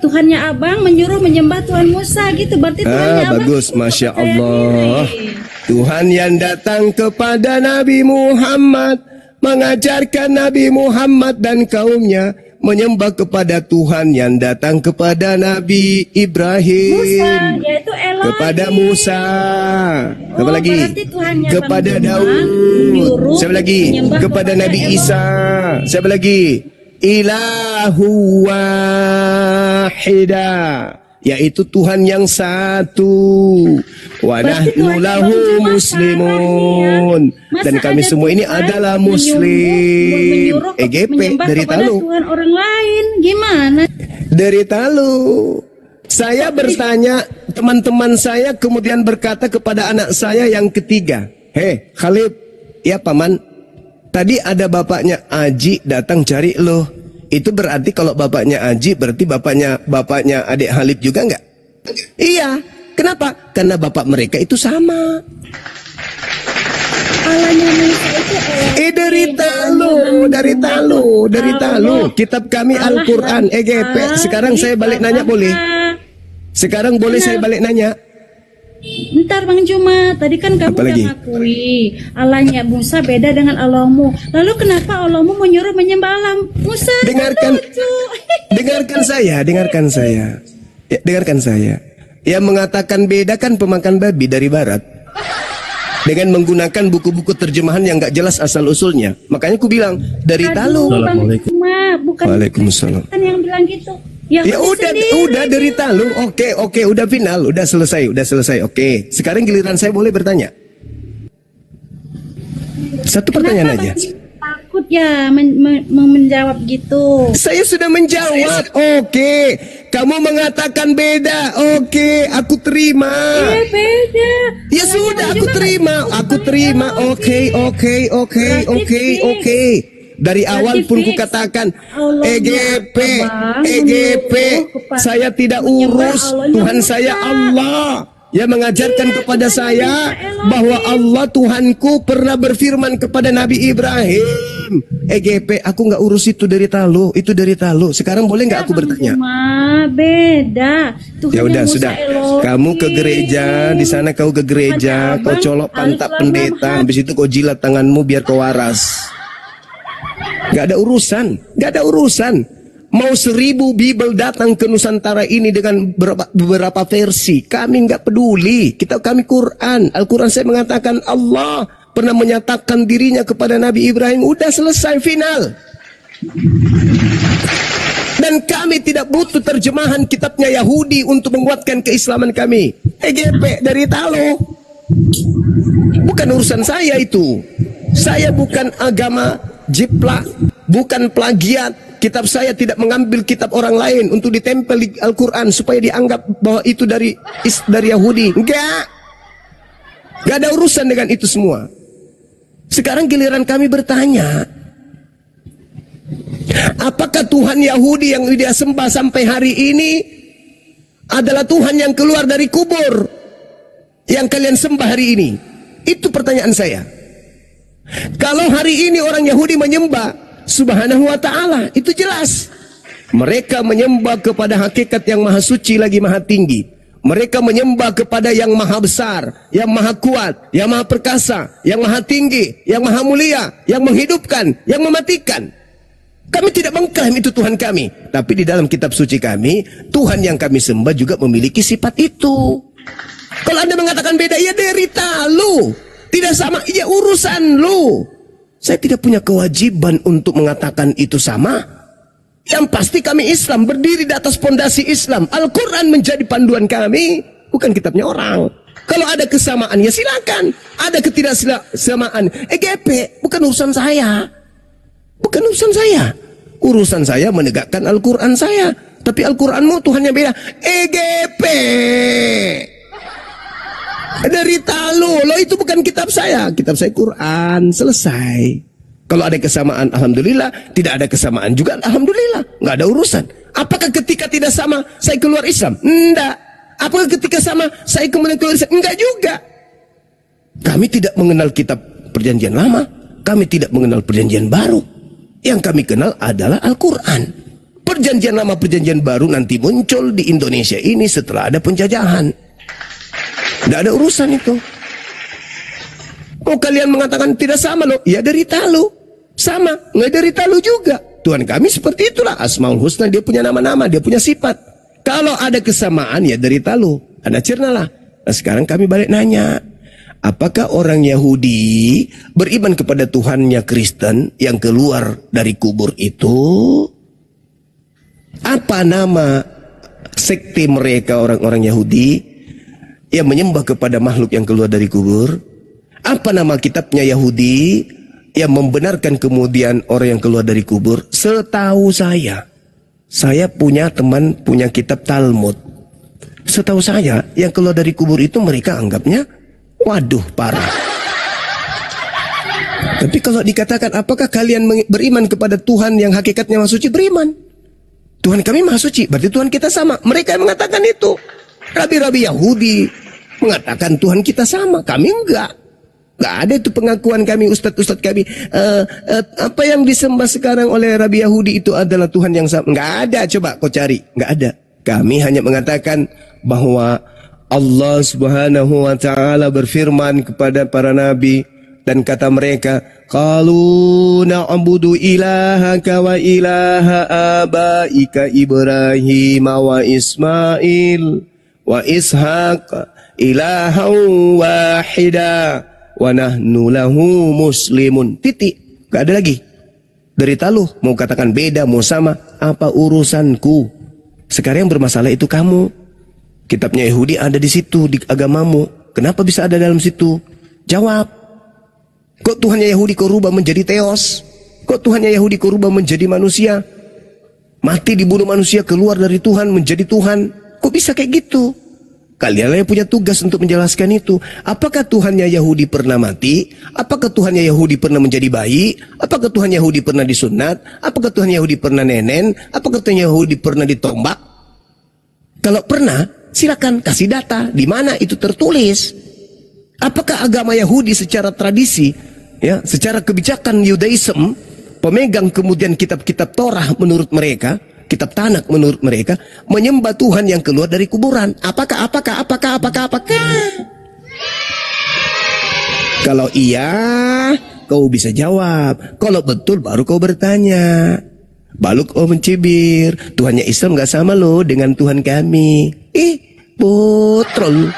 Tuhannya Abang menyuruh menyembah Tuhan Musa gitu. Berarti Tuhannya Abang bagus, Masya Allah. Tuhan yang datang kepada Nabi Muhammad, mengajarkan Nabi Muhammad dan kaumnya menyembah kepada Tuhan yang datang kepada Nabi Ibrahim, Musa, yaitu Elohim. Kepada Musa. Apa lagi? Kepada Daud. Siapa lagi? Kepada Nabi Isa. Siapa lagi? Ilahu wahida, yaitu Tuhan yang satu. Wa nahnu lahu muslimun. Dan kami semua ini adalah muslim. EGP dari Talu. Tuhan orang lain gimana? Dari Talu. Saya bertanya, teman-teman saya kemudian berkata kepada anak saya yang ketiga, "Hei Khalid, ya paman, tadi ada bapaknya Aji datang cari lo. Itu berarti kalau bapaknya Aji berarti bapaknya adik Halid juga enggak?" "Iya." Kenapa? Karena bapak mereka itu sama. Allahnya Musa itu dari talu. Kitab kami Al-Quran, EGP. Sekarang saya balik nanya boleh? Sekarang boleh saya balik nanya? Bentar Bang Juma, tadi kan kamu udah ngakui Allahnya Musa beda dengan Allahmu. Lalu kenapa Allahmu menyuruh menyembah Allah Musa? Dengarkan saya. Ya, dengarkan saya. Yang mengatakan beda kan pemakan babi dari barat. Dengan menggunakan buku-buku terjemahan yang gak jelas asal-usulnya. Makanya aku bilang dari talu. Waalaikumsalam. Kan yang bilang gitu. Ya udah dari talu. Oke, udah final, udah selesai. Oke. Sekarang giliran saya boleh bertanya. Satu pertanyaan aja. Takut ya menjawab gitu. Saya sudah menjawab. Oke. Kamu mengatakan beda. Oke, aku terima. Beda. Ya sudah, aku terima. Oke. Dari awal pun kukatakan EGP. Saya tidak urus. Tuhan saya Allah. Yang mengajarkan kepada saya bahwa Allah Tuhanku pernah berfirman kepada Nabi Ibrahim. EGP, aku nggak urus itu dari talu. Sekarang boleh nggak aku bertanya? Beda. Ya udah sudah. Kamu ke gereja, di sana kau ke gereja, kau colok pantat pendeta, habis itu kau jilat tanganmu biar kau waras. Gak ada urusan. Mau 1000 Bible datang ke Nusantara ini dengan beberapa versi, kami nggak peduli. Kami Quran. Al-Quran saya mengatakan Allah pernah menyatakan dirinya kepada Nabi Ibrahim. Udah selesai, final. Dan kami tidak butuh terjemahan kitabnya Yahudi untuk menguatkan keislaman kami. EGP dari talu. Bukan urusan saya itu. Saya bukan agama jiplak, bukan plagiat. Kitab saya tidak mengambil kitab orang lain untuk ditempel di Al-Quran supaya dianggap bahwa itu dari Yahudi. Enggak ada urusan dengan itu semua. Sekarang giliran kami bertanya, apakah Tuhan Yahudi yang dia sembah sampai hari ini adalah Tuhan yang keluar dari kubur yang kalian sembah hari ini? Itu pertanyaan saya. Kalau hari ini orang Yahudi menyembah Subhanahu wa ta'ala, itu jelas. Mereka menyembah kepada hakikat yang maha suci lagi maha tinggi. Mereka menyembah kepada yang maha besar, yang maha kuat, yang maha perkasa, yang maha tinggi, yang maha mulia, yang menghidupkan, yang mematikan. Kami tidak mengklaim itu Tuhan kami. Tapi di dalam kitab suci kami, Tuhan yang kami sembah juga memiliki sifat itu. Kalau Anda mengatakan beda, ya derita lu. Tidak sama, ya urusan lu. Saya tidak punya kewajiban untuk mengatakan itu sama. Yang pasti kami Islam, berdiri di atas pondasi Islam. Al-Quran menjadi panduan kami, bukan kitabnya orang. Kalau ada kesamaan, ya silakan. Ada ketidaksamaan, EGP, bukan urusan saya. Urusan saya menegakkan Al-Quran saya. Tapi Al-Quranmu Tuhannya beda. EGP. Dari talu, lo itu bukan kitab saya. Kitab saya Quran, selesai. Kalau ada kesamaan, alhamdulillah. Tidak ada kesamaan juga, alhamdulillah. Nggak ada urusan. Apakah ketika tidak sama, saya keluar Islam? Enggak. Apakah ketika sama, saya kemudian keluar Islam? Enggak juga. Kami tidak mengenal kitab perjanjian lama. Kami tidak mengenal perjanjian baru. Yang kami kenal adalah Al-Quran. Perjanjian lama, perjanjian baru nanti muncul di Indonesia ini setelah ada penjajahan. Tidak ada urusan itu. Oh, kalian mengatakan tidak sama loh. Ya dari talu. Sama. Nggak dari talu juga. Tuhan kami seperti itulah. Asmaul Husna, dia punya nama-nama, dia punya sifat. Kalau ada kesamaan ya dari talu. Anda cernalah. Nah, sekarang kami balik nanya. Apakah orang Yahudi beriman kepada Tuhannya Kristen yang keluar dari kubur itu? Apa nama sekte mereka orang-orang Yahudi yang menyembah kepada makhluk yang keluar dari kubur? Apa nama kitabnya Yahudi yang membenarkan kemudian orang yang keluar dari kubur? Setahu saya punya teman punya kitab Talmud. Setahu saya yang keluar dari kubur itu mereka anggapnya, waduh parah. Tapi kalau dikatakan apakah kalian beriman kepada Tuhan yang hakikatnya maha suci? Beriman. Tuhan kami maha suci, berarti Tuhan kita sama. Mereka yang mengatakan itu. Rabi-rabi Yahudi mengatakan Tuhan kita sama, kami enggak. Enggak ada itu pengakuan kami, ustadz-ustadz kami. Apa yang disembah sekarang oleh Rabi Yahudi itu adalah Tuhan yang sama. Enggak ada, coba kau cari. Enggak ada. Kami hanya mengatakan bahwa Allah Subhanahu wa taala berfirman kepada para nabi dan kata mereka, qalu na'budu ilahaka wa ilaha abaika Ibrahim wa Ismail wa Ishaq ilahan wahida wa nahnu lahu muslimun. Titik. Gak ada lagi. Derita lu mau katakan beda, mau sama, apa urusanku? Sekarang yang bermasalah itu kamu. Kitabnya Yahudi ada di situ, di agamamu. Kenapa bisa ada dalam situ? Jawab. Kok Tuhannya Yahudi kau rubah menjadi teos? Kok Tuhannya Yahudi kau rubah menjadi manusia? Mati dibunuh manusia, keluar dari Tuhan menjadi Tuhan. Kok bisa kayak gitu? Kalian yang punya tugas untuk menjelaskan itu. Apakah Tuhannya Yahudi pernah mati? Apakah Tuhannya Yahudi pernah menjadi bayi? Apakah Tuhan Yahudi pernah disunat? Apakah Tuhan Yahudi pernah nenen? Apakah Tuhan Yahudi pernah ditombak? Kalau pernah, silakan kasih data. Di mana itu tertulis? Apakah agama Yahudi secara tradisi, ya, secara kebijakan Yudaism, pemegang kemudian kitab-kitab Torah menurut mereka, kitab Tanakh menurut mereka, menyembah Tuhan yang keluar dari kuburan? Apakah? Kalau iya, kau bisa jawab. Kalau betul, baru kau bertanya. Baru kau mencibir. Tuhannya Islam gak sama loh dengan Tuhan kami. Botrol.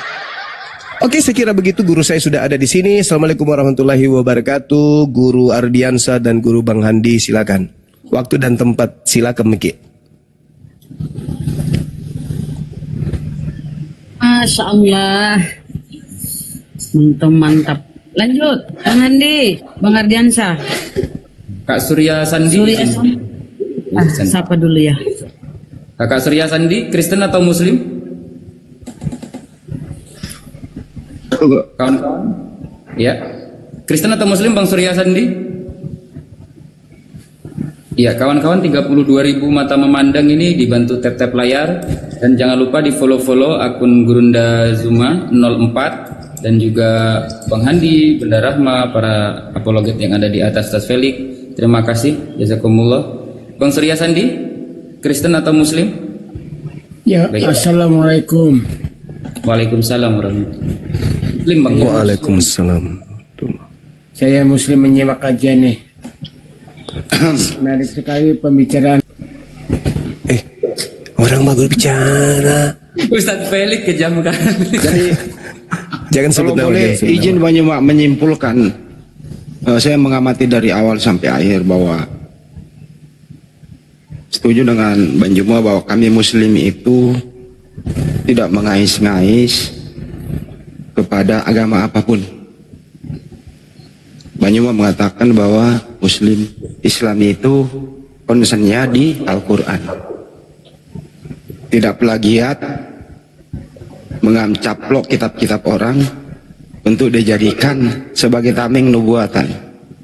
Oke, saya kira begitu. Guru saya sudah ada di sini. Assalamualaikum warahmatullahi wabarakatuh. Guru Ardiansa dan Guru Bang Handi, silakan. Waktu dan tempat silakan Miki. Masya Allah, mantap. Lanjut, Bang Handi, Bang Ardiansa. Kak Surya Sandi. Siapa dulu ya? Kakak Surya Sandi, Kristen atau Muslim? Kawan-kawan? Ya. Kristen atau Muslim Bang Surya Sandi? Ya, kawan-kawan, 32.000 mata memandang ini, dibantu tap-tap layar. Dan jangan lupa di follow-follow akun Gurunda Zuma 04 dan juga Bang Handi, Bunda Rahma, para apologet yang ada di atas Tas Felix. Terima kasih, jazakumullah. Bang Surya Sandi, Kristen atau Muslim? Ya, baik. Assalamualaikum. Waalaikumsalam warahmatullahi. Muslim Bang. Waalaikumsalam. Saya Muslim menyimak kajian nih. Menarik sekali pembicaraan. Orang baru bicara. Ustadz Felix kejam kan. Jadi Jangan sebut kalau nama. boleh izin Banyak menyimpulkan, saya mengamati dari awal sampai akhir bahwa setuju dengan Bang Juma bahwa kami Muslim itu tidak mengais-ngais kepada agama apapun. Bang Juma mengatakan bahwa Muslim Islam itu konsennya di Al-Quran, tidak plagiat, mengamcaplok kitab-kitab orang untuk dijadikan sebagai tameng nubuatan,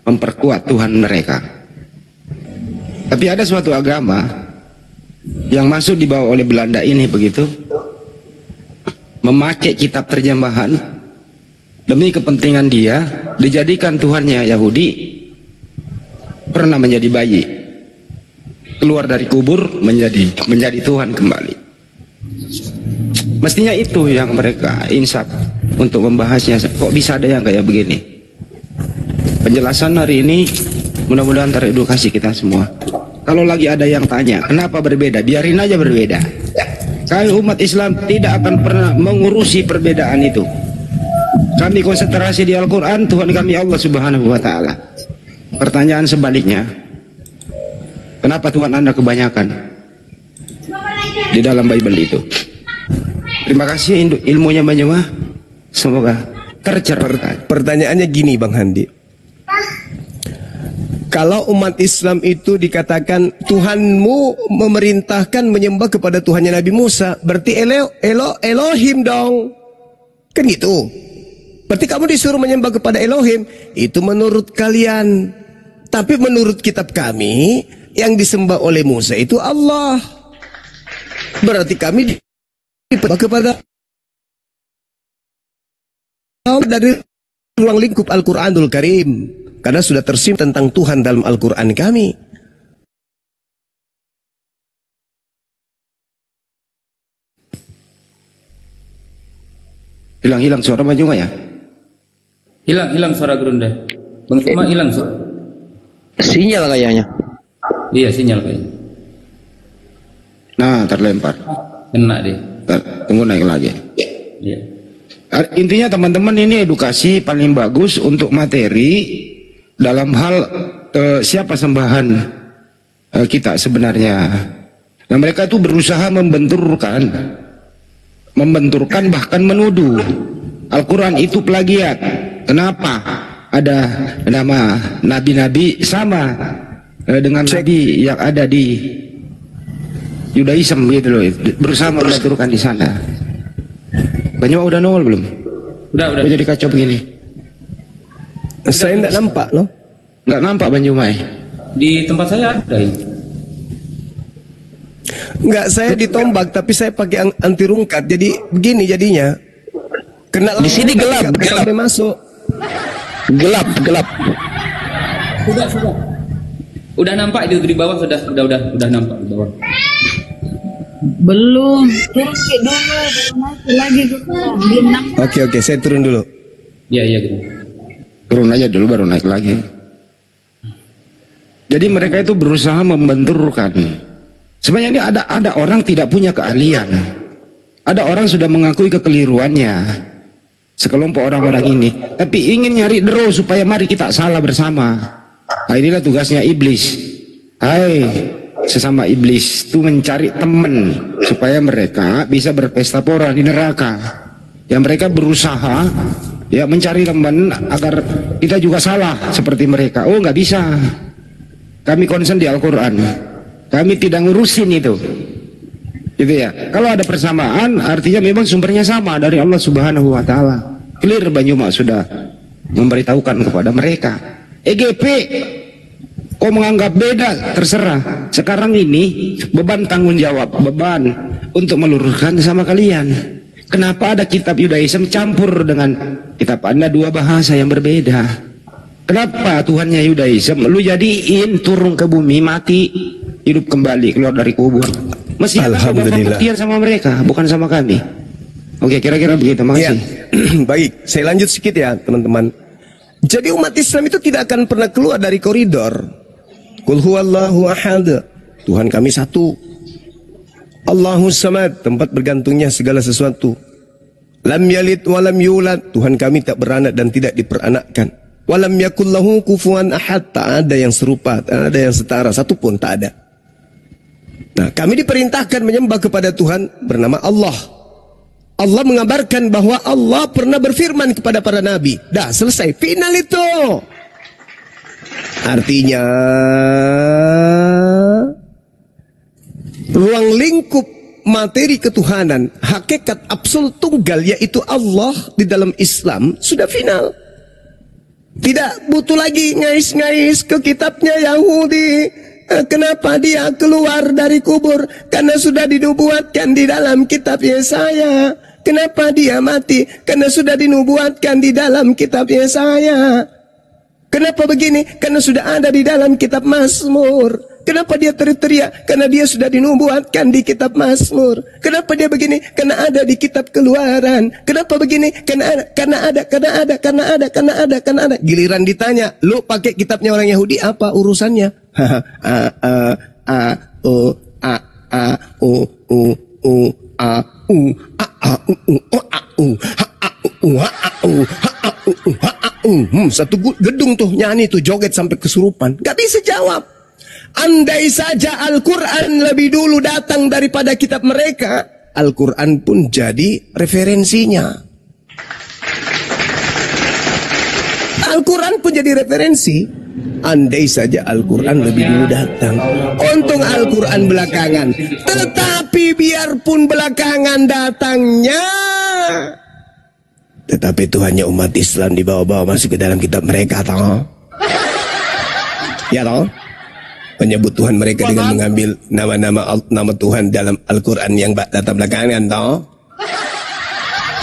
memperkuat Tuhan mereka. Tapi ada suatu agama yang masuk dibawa oleh Belanda ini begitu, memakai kitab terjemahan demi kepentingan dia, dijadikan Tuhannya Yahudi pernah menjadi bayi, keluar dari kubur menjadi Tuhan kembali. Mestinya itu yang mereka insaf untuk membahasnya. Kok bisa ada yang kayak begini? Penjelasan hari ini mudah-mudahan teredukasi kita semua. Kalau lagi ada yang tanya kenapa berbeda, biarin aja berbeda. Kami umat Islam tidak akan pernah mengurusi perbedaan itu. Kami konsentrasi di Al-Quran, Tuhan kami Allah Subhanahu wa Ta'ala. Pertanyaan sebaliknya, kenapa Tuhan Anda kebanyakan di dalam Bible itu? Terima kasih ilmunya banyak. Semoga tercerahkan. Pertanyaannya gini Bang Handi. Kalau umat Islam itu dikatakan Tuhanmu memerintahkan menyembah kepada Tuhannya Nabi Musa, berarti Elohim dong. Kan gitu. Berarti kamu disuruh menyembah kepada Elohim. Itu menurut kalian. Tapi menurut kitab kami, yang disembah oleh Musa itu Allah. Berarti kami disembah kepada dari ruang lingkup Al-Quranul Karim. Karena sudah tersimpan tentang Tuhan dalam Al-Quran kami. Hilang suara Bang Juma ya? Hilang suara Gerunda. Bang Juma hilang suara. Sinyal kayaknya. Iya, sinyal kayaknya. Nah, terlempar. Kena deh. Tunggu naik lagi. Iya. Intinya teman-teman, ini edukasi paling bagus untuk materi dalam hal siapa sembahan kita sebenarnya. Nah, mereka itu berusaha membenturkan bahkan menuduh Al-Quran itu plagiat. Kenapa? Ada nama nabi-nabi sama dengan nabi yang ada di Yudaism gitu loh, berusaha membenturkan di sana. Banyak udah nongol belum? Udah. Jadi kacau begini. Saya tidak nampak, no? Nggak nampak Bang Jumai. Di tempat saya ada ini. Enggak, saya ditombak tapi saya pakai anti rungkat. Jadi begini jadinya. Kena Di sini gelap. sampai masuk. Gelap. Sudah. Udah nampak itu di bawah, sudah nampak di bawah. Belum. Turun dulu, baru naik lagi ke bintang. Oke, saya turun dulu. Iya gitu. Turun aja dulu baru naik lagi. Jadi mereka itu berusaha membenturkan. Sebenarnya ini ada orang tidak punya keahlian. Ada orang sudah mengakui kekeliruannya. Sekelompok orang-orang ini, tapi ingin nyari draw supaya mari kita salah bersama. Nah, inilah tugasnya iblis. Hai, sesama iblis itu mencari teman supaya mereka bisa berpesta pora di neraka. Ya, mereka berusaha ya mencari teman agar kita juga salah seperti mereka. Oh, nggak bisa. Kami concern di Al-Quran. Kami tidak ngurusin itu. Gitu ya. Kalau ada persamaan, artinya memang sumbernya sama dari Allah Subhanahu wa taala. Clear Banyuma sudah memberitahukan kepada mereka. EGP kau menganggap beda, terserah. Sekarang ini beban tanggung jawab, beban untuk meluruskan sama kalian. Kenapa ada kitab Yudaism campur dengan kitab Anda, dua bahasa yang berbeda? Kenapa Tuhannya Yudaism lu jadiin turun ke bumi, mati, hidup kembali, keluar dari kubur? Mesti Alhamdulillah. buktian sama mereka, bukan sama kami. Oke, kira-kira begitu. Makasih. Ya. Baik, saya lanjut sedikit ya teman-teman. Jadi umat Islam itu tidak akan pernah keluar dari koridor Qul huwallahu ahad, Tuhan kami satu. Allahus samad, tempat bergantungnya segala sesuatu. Lam yalid walam yulad, Tuhan kami tak beranak dan tidak diperanakkan. Walam yakul lahu kufuwan ahad, tak ada yang serupa, tak ada yang setara, satu pun tak ada. Nah, kami diperintahkan menyembah kepada Tuhan bernama Allah. Allah mengabarkan bahwa Allah pernah berfirman kepada para nabi. Dah selesai, final itu. Artinya ruang lingkup materi ketuhanan, hakikat absolut tunggal yaitu Allah di dalam Islam sudah final. Tidak butuh lagi ngais-ngais ke kitabnya Yahudi. Kenapa dia keluar dari kubur? Karena sudah dinubuatkan di dalam kitab Yesaya. Kenapa dia mati? Karena sudah dinubuatkan di dalam kitab Yesaya. Kenapa begini? Karena sudah ada di dalam kitab Mazmur. Kenapa dia teriak-teriak? Karena dia sudah dinubuatkan di kitab Mazmur. Kenapa dia begini? Karena ada di kitab Keluaran. Kenapa begini? Karena ada. Giliran ditanya, lu pakai kitabnya orang Yahudi apa urusannya? Satu gedung tuh nyanyi tuh joget sampai kesurupan. Gak bisa jawab. Andai saja Al-Quran lebih dulu datang daripada kitab mereka, Al-Quran pun jadi referensinya. Al-Quran pun jadi referensi. Andai saja Al-Quran lebih dulu datang. Untung Al-Quran belakangan. Tetapi biarpun belakangan datangnya, tetapi Tuhannya umat Islam dibawa-bawa masuk ke dalam kitab mereka, toh. Ya toh? Menyebut Tuhan mereka dengan mengambil nama Tuhan dalam Al-Quran yang datang belakangan, toh.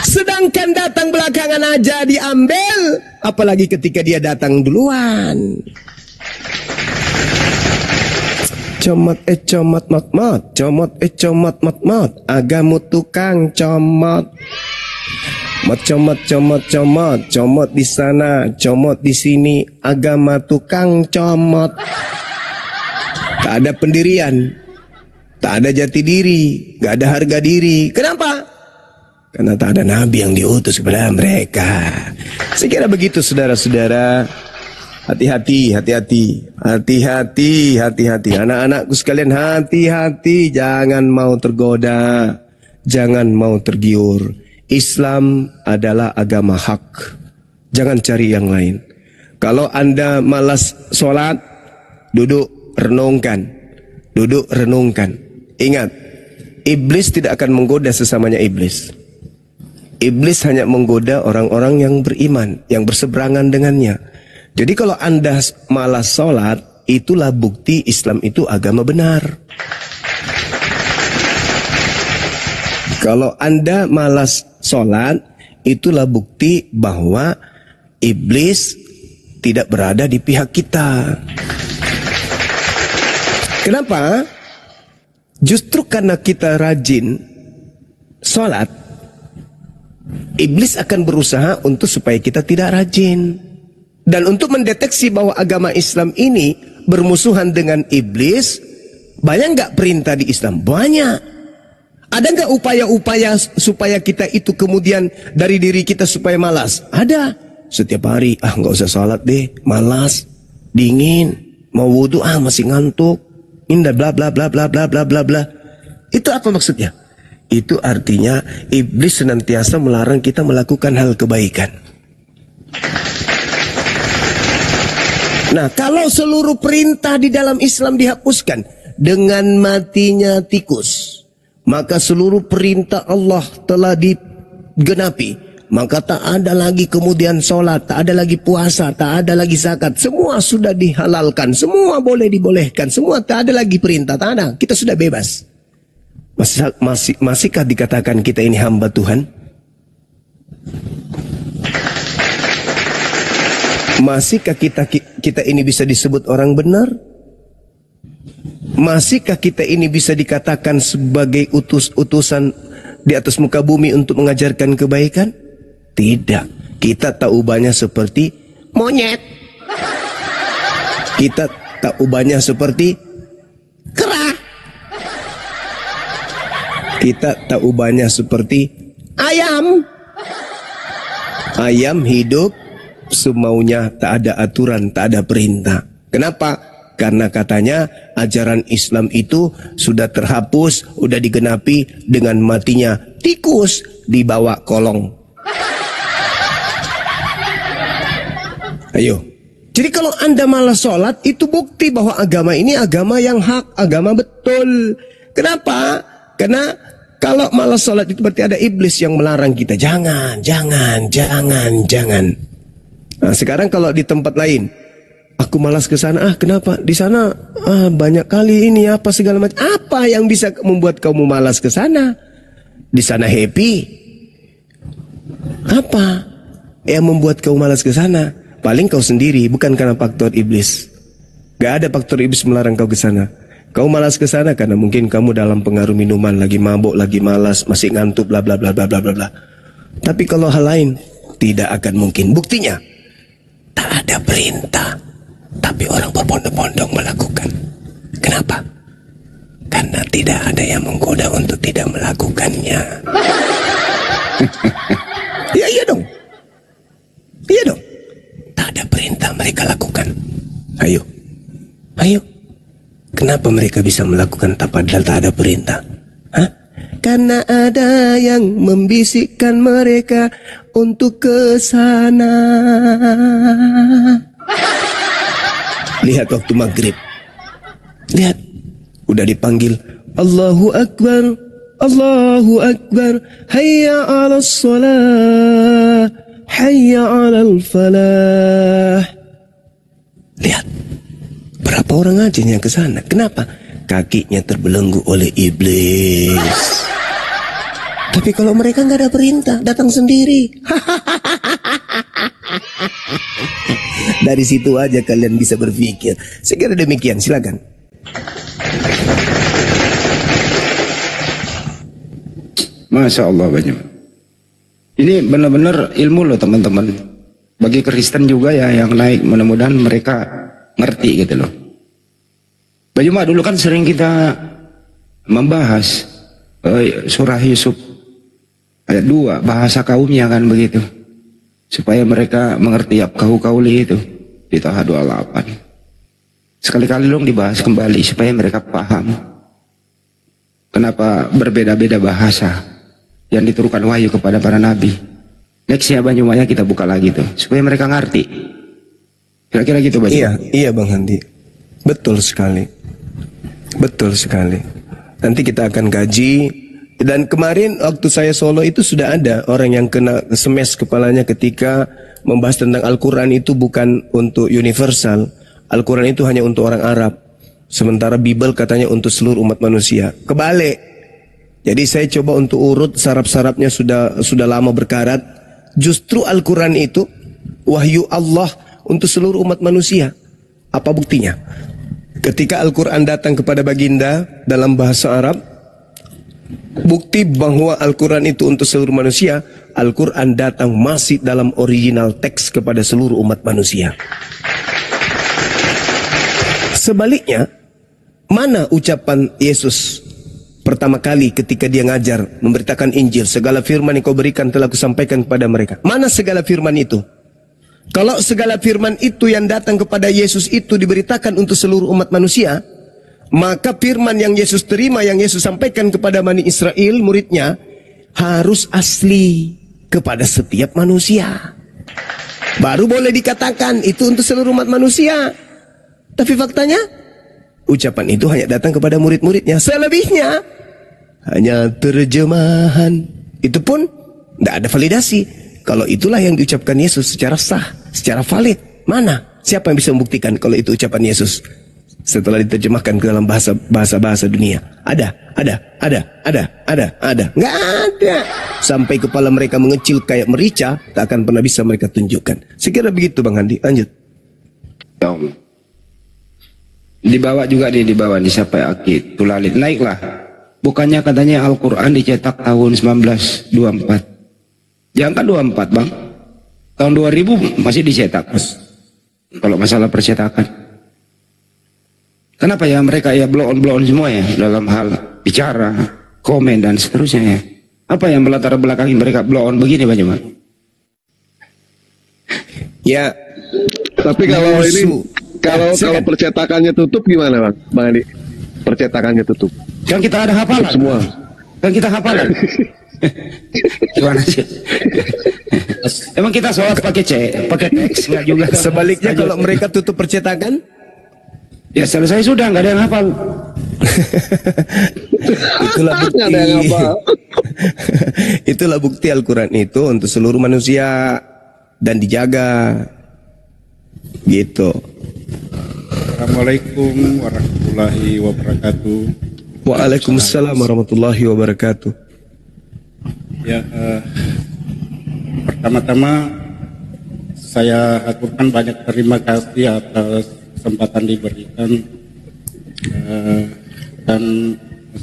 Sedang Jangankan datang belakangan aja diambil, apalagi ketika dia datang duluan. Comot comot mot mot, comot comot mot mot, agamu tukang comot. Mot comot comot comot, comot di sana, comot di sini, agama tukang comot. Tak ada pendirian, tak ada jati diri, gak ada harga diri. Kenapa? Karena tak ada nabi yang diutus kepada mereka. Sekira begitu saudara-saudara. Hati-hati, hati-hati, hati-hati, hati-hati. Anak-anakku sekalian, hati-hati, jangan mau tergoda, jangan mau tergiur. Islam adalah agama hak. Jangan cari yang lain. Kalau Anda malas sholat, duduk renungkan. Duduk renungkan. Ingat, iblis tidak akan menggoda sesamanya iblis. Iblis hanya menggoda orang-orang yang beriman, yang berseberangan dengannya. Jadi kalau Anda malas sholat, itulah bukti Islam itu agama benar. Kalau Anda malas sholat, itulah bukti bahwa iblis tidak berada di pihak kita. Kenapa? Justru karena kita rajin sholat, iblis akan berusaha untuk supaya kita tidak rajin. Dan untuk mendeteksi bahwa agama Islam ini bermusuhan dengan iblis, banyak nggak perintah di Islam? Banyak. Ada nggak upaya-upaya supaya kita itu kemudian dari diri kita supaya malas? Ada. Setiap hari, nggak usah sholat deh, malas, dingin, mau wudhu, masih ngantuk, indah, bla bla bla bla bla bla bla bla. Itu apa maksudnya? Itu artinya iblis senantiasa melarang kita melakukan hal kebaikan. Nah, kalau seluruh perintah di dalam Islam dihapuskan dengan matinya tikus, maka seluruh perintah Allah telah digenapi. Maka tak ada lagi kemudian sholat, tak ada lagi puasa, tak ada lagi zakat. Semua sudah dihalalkan, semua boleh dibolehkan, semua tak ada lagi perintah, tak ada. Kita sudah bebas. Masihkah dikatakan kita ini hamba Tuhan? Masihkah kita ini bisa disebut orang benar? Masihkah kita ini bisa dikatakan sebagai utusan di atas muka bumi untuk mengajarkan kebaikan? Tidak. Kita tak ubahnya seperti monyet. Kita tak ubahnya seperti kera. Kita tak ubahnya seperti ayam. Ayam hidup semaunya, tak ada aturan, tak ada perintah. Kenapa? Karena katanya ajaran Islam itu sudah terhapus, sudah digenapi dengan matinya tikus di bawah kolong. Ayo. Jadi kalau Anda malas sholat, itu bukti bahwa agama ini agama yang hak, agama betul. Kenapa? Karena kalau malas sholat itu berarti ada iblis yang melarang kita. Jangan, jangan, jangan, jangan. Nah, sekarang kalau di tempat lain, aku malas ke sana. Kenapa? Di sana banyak kali ini apa segala macam. Apa yang bisa membuat kamu malas ke sana? Di sana happy. Apa yang membuat kamu malas ke sana? Paling kau sendiri, bukan karena faktor iblis. Gak ada faktor iblis melarang kau ke sana. Kau malas ke sana karena mungkin kamu dalam pengaruh minuman, lagi mabuk, lagi malas, masih ngantuk, bla bla bla bla bla bla. Tapi kalau hal lain tidak akan mungkin. Buktinya tak ada perintah, tapi orang berbondong-bondong melakukan. Kenapa? Karena tidak ada yang menggoda untuk tidak melakukannya. Ya iya dong. Iya dong. Tak ada perintah mereka lakukan. Ayo. Ayo. Kenapa mereka bisa melakukan padahal tak ada perintah? Karena ada yang membisikkan mereka untuk ke sana. Lihat waktu maghrib. Lihat. Udah dipanggil. Allahu Akbar. Allahu Akbar. Hayya 'alas shalah. Hayya 'alal falah. Lihat. Berapa orang aja yang ke sana? Kenapa? Kakinya terbelenggu oleh iblis. Tapi kalau mereka nggak ada perintah, datang sendiri. Dari situ aja kalian bisa berpikir. Segera demikian, silakan. Masya Allah banyak. Ini benar-benar ilmu loh teman-teman. Bagi Kristen juga ya yang naik, mudah-mudahan mereka ngerti gitu loh. Baju Mak dulu kan sering kita membahas surah Yusuf ayat 2, bahasa kaumnya kan begitu. Supaya mereka mengerti yafqahu qauli itu di Taha 28. Sekali-kali dong dibahas kembali supaya mereka paham. Kenapa berbeda-beda bahasa yang diturunkan wahyu kepada para nabi. Nextnya Banyumaya kita buka lagi tuh supaya mereka ngerti. Kira-kira gitu Bang. Iya Bang Handi. Betul sekali. Betul sekali. Nanti kita akan kaji. Dan kemarin waktu saya solo itu sudah ada orang yang kena semes kepalanya ketika membahas tentang Al-Quran itu bukan untuk universal. Al-Quran itu hanya untuk orang Arab. Sementara Bible katanya untuk seluruh umat manusia. Kebalik. Jadi saya coba untuk urut saraf-sarafnya sudah lama berkarat. Justru Al-Quran itu wahyu Allah untuk seluruh umat manusia. Apa buktinya? Ketika Al-Quran datang kepada baginda dalam bahasa Arab, bukti bahwa Al-Quran itu untuk seluruh manusia, Al-Quran datang masih dalam original teks kepada seluruh umat manusia. Sebaliknya, mana ucapan Yesus pertama kali ketika dia ngajar, memberitakan Injil, segala firman yang kau berikan telah kusampaikan kepada mereka. Mana segala firman itu? Kalau segala firman itu yang datang kepada Yesus itu diberitakan untuk seluruh umat manusia, maka firman yang Yesus terima, yang Yesus sampaikan kepada Bani Israel, muridnya, harus asli kepada setiap manusia. Baru boleh dikatakan itu untuk seluruh umat manusia. Tapi faktanya, ucapan itu hanya datang kepada murid-muridnya. Selebihnya, hanya terjemahan. Itu pun tidak ada validasi. Kalau itulah yang diucapkan Yesus secara sah, secara valid. Mana? Siapa yang bisa membuktikan kalau itu ucapan Yesus setelah diterjemahkan ke dalam bahasa dunia? Ada. Nggak ada. Sampai kepala mereka mengecil kayak merica, tak akan pernah bisa mereka tunjukkan. Sekira begitu Bang Handi. Lanjut. Dibawa juga nih sampai Akid Tulalit naiklah. Bukannya katanya Al-Quran dicetak tahun 1924. Jangan 24 Bang. Tahun 2000 masih dicetak. Kalau masalah percetakan. Kenapa ya mereka ya blow on semua ya dalam hal bicara, komen dan seterusnya ya. Apa yang melatar belakangi mereka blow on begini Pak Jamal? Ya. Tapi kalau ini kalau percetakannya tutup gimana Bang Andi? Percetakannya tutup. Kan kita ada hafalan semua. Kan kita hafalan. Gimana sih? Emang kita sholat pakai teks nggak juga? Sebaliknya kalau mereka tutup percetakan, ya selesai sudah, nggak ada yang hafal. Itulah bukti. Itulah bukti Al-Quran itu untuk seluruh manusia dan dijaga. Gitu. Assalamualaikum warahmatullahi wabarakatuh. Waalaikumsalam warahmatullahi wabarakatuh. Ya, pertama-tama saya aturkan banyak terima kasih atas kesempatan diberikan, dan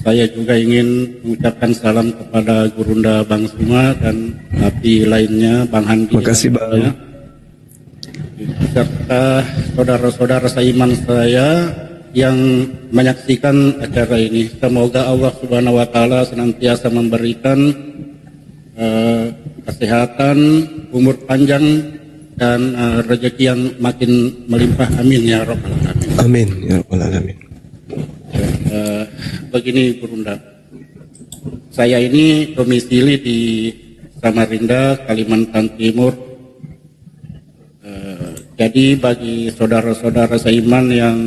saya juga ingin mengucapkan salam kepada Gurunda Bang Suma dan napi lainnya Bang Handi. Terima kasih Bang. Serta saudara-saudara seiman saya yang menyaksikan acara ini. Semoga Allah Subhanahu wa taala senantiasa memberikan kesehatan, umur panjang dan rezeki yang makin melimpah. Amin ya rabbal alamin. Amin ya rabbal alamin. Begini Gurunda, saya ini domisili di Samarinda, Kalimantan Timur. Jadi bagi saudara-saudara seiman yang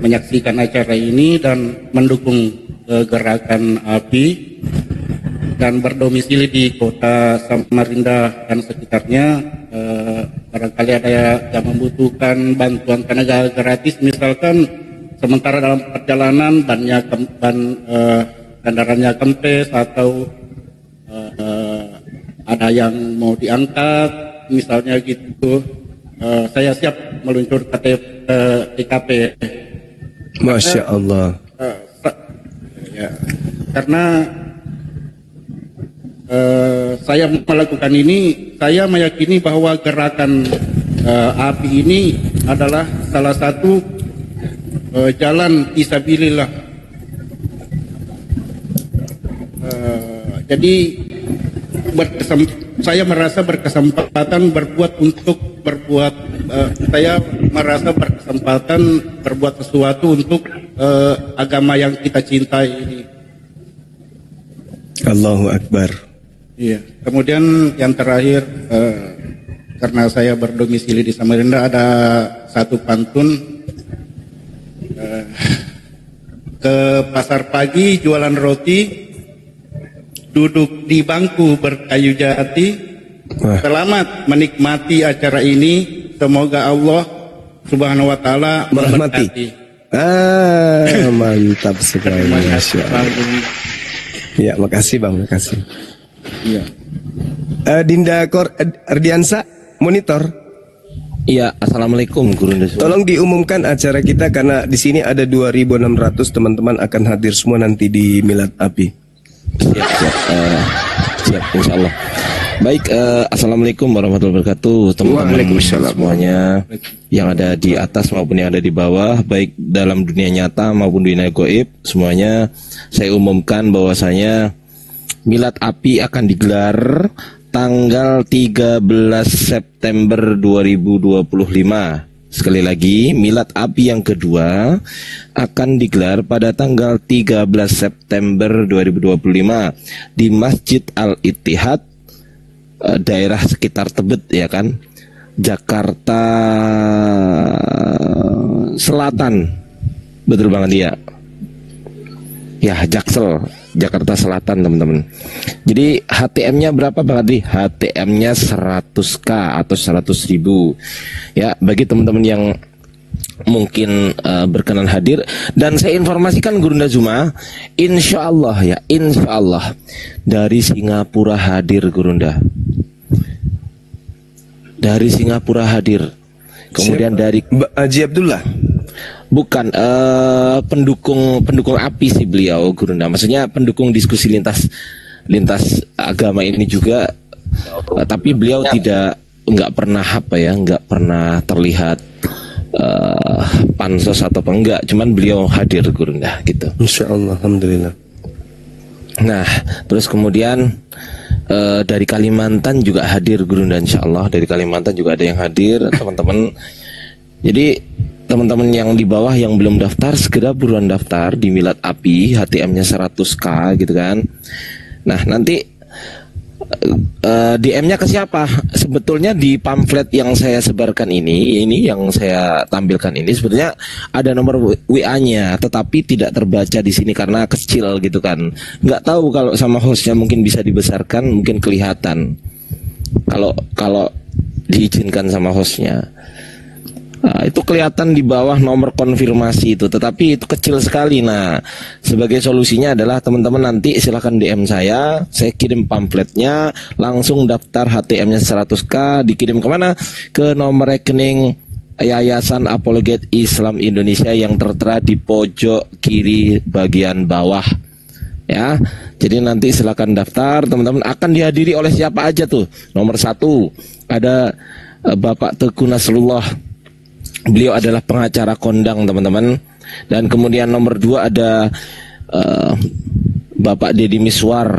menyaksikan acara ini dan mendukung gerakan API dan berdomisili di kota Samarinda dan sekitarnya, barangkali ada yang membutuhkan bantuan tenaga gratis, misalkan sementara dalam perjalanan bannya kendaranya kempes atau ada yang mau diangkat, misalnya gitu, saya siap meluncur ke TKP. Masya Allah. Ya, karena saya melakukan ini, saya meyakini bahwa gerakan api ini adalah salah satu jalan fisabilillah. Jadi saya merasa berkesempatan saya merasa berkesempatan berbuat sesuatu untuk agama yang kita cintai ini. Allahu Akbar. Iya. Kemudian yang terakhir, karena saya berdomisili di Samarinda, ada satu pantun, ke pasar pagi jualan roti, duduk di bangku berkayu jati. Selamat menikmati acara ini. Semoga Allah Subhanahu wa taala merahmati. Mantap sekali. Masya Allah. Ya, makasih Bang, makasih. Iya. Dinda Ardiansa, monitor. Iya, assalamualaikum Gurunda. Tolong diumumkan acara kita karena di sini ada 2.600 teman-teman akan hadir semua nanti di Milad Api. Siap, insya Allah. Baik, assalamualaikum warahmatullahi wabarakatuh, teman-teman semuanya yang ada di atas maupun yang ada di bawah, baik dalam dunia nyata maupun dunia gaib, semuanya saya umumkan bahwasanya Milad Api akan digelar tanggal 13 September 2025. Sekali lagi, Milad Api yang kedua akan digelar pada tanggal 13 September 2025 di Masjid Al-Ittihad, daerah sekitar Tebet, ya kan, Jakarta Selatan. Betul banget ya, Jaksel, Jakarta Selatan, teman-teman. Jadi HTM-nya berapa Bang Adri? HTM-nya 100k atau 100.000 ya, bagi teman-teman yang mungkin berkenan hadir. Dan saya informasikan Gurunda Zuma, insya Allah dari Singapura hadir Gurunda. Dari Singapura hadir. Kemudian dari Haji Abdullah. Bukan, pendukung api sih beliau Gurunda. Maksudnya pendukung diskusi lintas agama ini juga. Tapi beliau nggak pernah terlihat pansos atau enggak. Cuman beliau hadir Gurunda gitu. Insya Allah, alhamdulillah. Nah, terus kemudian dari Kalimantan juga hadir Gurunda, insya Allah. Dari Kalimantan juga ada yang hadir, teman-teman. Jadi teman-teman yang di bawah yang belum daftar, segera buruan daftar di Milad Api, HTM-nya 100k gitu kan. Nah, nanti DM-nya ke siapa? Sebetulnya di pamflet yang saya sebarkan ini yang saya tampilkan ini sebetulnya ada nomor WA-nya, tetapi tidak terbaca di sini karena kecil gitu kan. Nggak tahu kalau sama hostnya mungkin bisa dibesarkan, mungkin kelihatan kalau diizinkan sama hostnya. Nah, itu kelihatan di bawah nomor konfirmasi itu, tetapi itu kecil sekali. Nah, sebagai solusinya adalah teman-teman nanti silahkan DM saya kirim pamfletnya, langsung daftar HTM-nya 100k, dikirim kemana? Ke nomor rekening Yayasan Apologet Islam Indonesia yang tertera di pojok kiri bagian bawah. Ya, jadi nanti silahkan daftar, teman-teman. Akan dihadiri oleh siapa aja tuh? Nomor 1 ada Bapak Teguh Nasrullah. Beliau adalah pengacara kondang, teman-teman. Dan kemudian nomor 2 ada Bapak Deddy Miswar,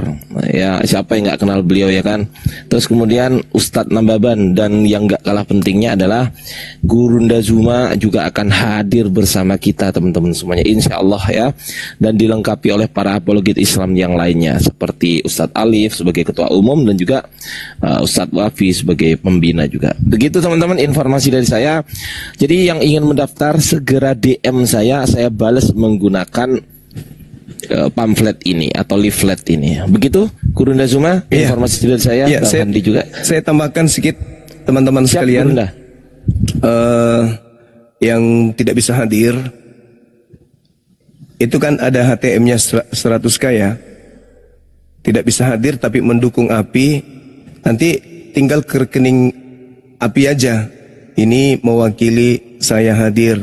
ya siapa yang nggak kenal beliau ya kan. Terus kemudian Ustadz Nambaban, dan yang nggak kalah pentingnya adalah Gurunda Zuma juga akan hadir bersama kita teman-teman semuanya, insya Allah ya. Dan dilengkapi oleh para apologit Islam yang lainnya seperti Ustadz Alif sebagai ketua umum dan juga Ustadz Wafi sebagai pembina juga. Begitu teman-teman informasi dari saya. Jadi yang ingin mendaftar segera DM saya balas menggunakan pamflet ini atau leaflet ini. Begitu Gurunda Zuma informasi dari saya. Handi juga. Saya tambahkan sedikit teman-teman sekalian yang tidak bisa hadir. Itu kan ada HTM-nya 100k ya. Tidak bisa hadir tapi mendukung API. Nanti tinggal ke rekening API aja. Ini mewakili saya hadir,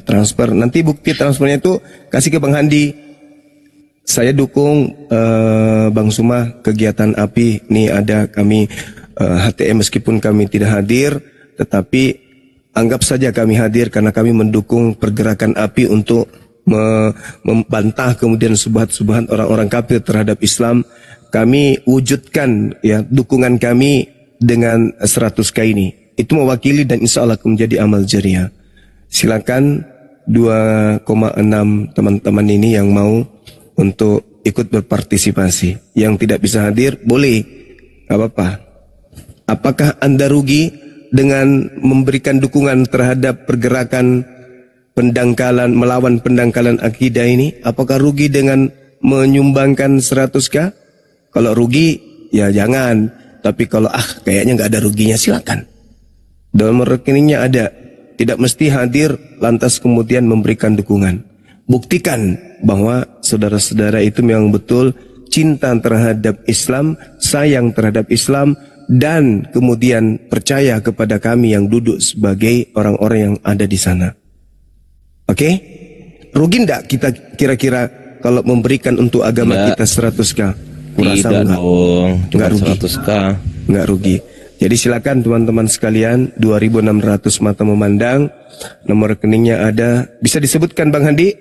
transfer. Nanti bukti transfernya itu kasih ke Bang Handi. Saya dukung Bang Suma kegiatan API. Ini ada kami HTM meskipun kami tidak hadir, tetapi anggap saja kami hadir karena kami mendukung pergerakan API untuk membantah kemudian subhat-subhat orang-orang kafir terhadap Islam. Kami wujudkan ya dukungan kami dengan 100k ini. Itu mewakili dan insya Allah menjadi amal jariah. Silakan 2,6 teman-teman ini yang mau untuk ikut berpartisipasi. Yang tidak bisa hadir boleh, gak apa-apa. Apakah Anda rugi dengan memberikan dukungan terhadap pergerakan pendangkalan, melawan pendangkalan akidah ini? Apakah rugi dengan menyumbangkan 100k? Kalau rugi, ya jangan. Tapi kalau kayaknya nggak ada ruginya, silakan. Dalam rekeningnya ada. Tidak mesti hadir lantas kemudian memberikan dukungan. Buktikan bahwa saudara-saudara itu memang betul cinta terhadap Islam, sayang terhadap Islam, dan kemudian percaya kepada kami yang duduk sebagai orang-orang yang ada di sana. Oke? Rugi enggak kita kira-kira kalau memberikan untuk agama kita 100k? Kurasa tidak dong, enggak rugi. 100k. Enggak rugi. Jadi silakan teman-teman sekalian, 2.600 mata memandang. Nomor rekeningnya ada. Bisa disebutkan Bang Handi?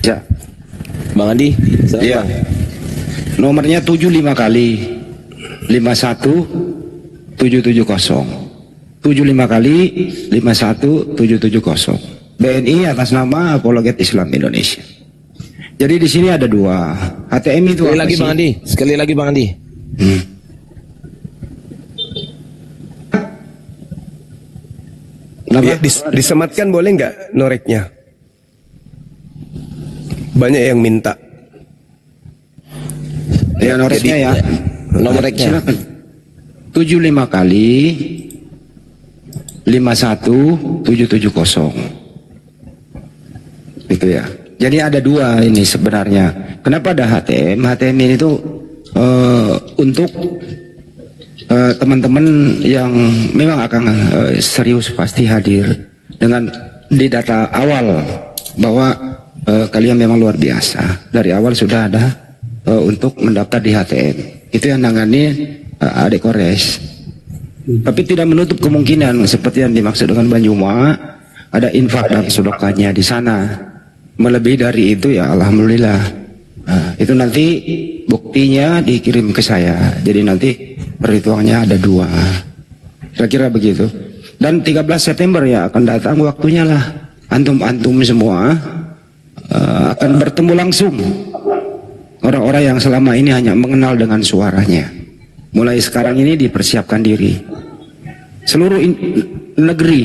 Ya. Bang Handi? Iya. Nomornya 75 kali 51 770. 75 kali 51 770. BNI atas nama Apologet Islam Indonesia. Jadi di sini ada dua. HTM itu sekali lagi Bang Andi, sekali lagi Bang Andi. Ya, disematkan boleh nggak noreknya? Banyak yang minta. Ya noreknya ya. Noreknya. Silakan. 75 kali 51 770. Gitu ya. Jadi ada dua ini sebenarnya. Kenapa ada HTM? HTM ini tuh untuk teman-teman yang memang akan serius pasti hadir dengan di data awal bahwa kalian memang luar biasa. Dari awal sudah ada untuk mendaftar di HTM. Itu yang nangani Adik Kores. Tapi tidak menutup kemungkinan seperti yang dimaksud dengan Banjuma, ada infak dan sedekahnya di sana. Melebihi dari itu ya alhamdulillah. Itu nanti buktinya dikirim ke saya. Jadi nanti perhitungannya ada dua. Kira-kira begitu. Dan 13 September ya akan datang waktunya lah. Antum-antum semua akan bertemu langsung. Orang-orang yang selama ini hanya mengenal dengan suaranya. Mulai sekarang ini dipersiapkan diri. Seluruh negeri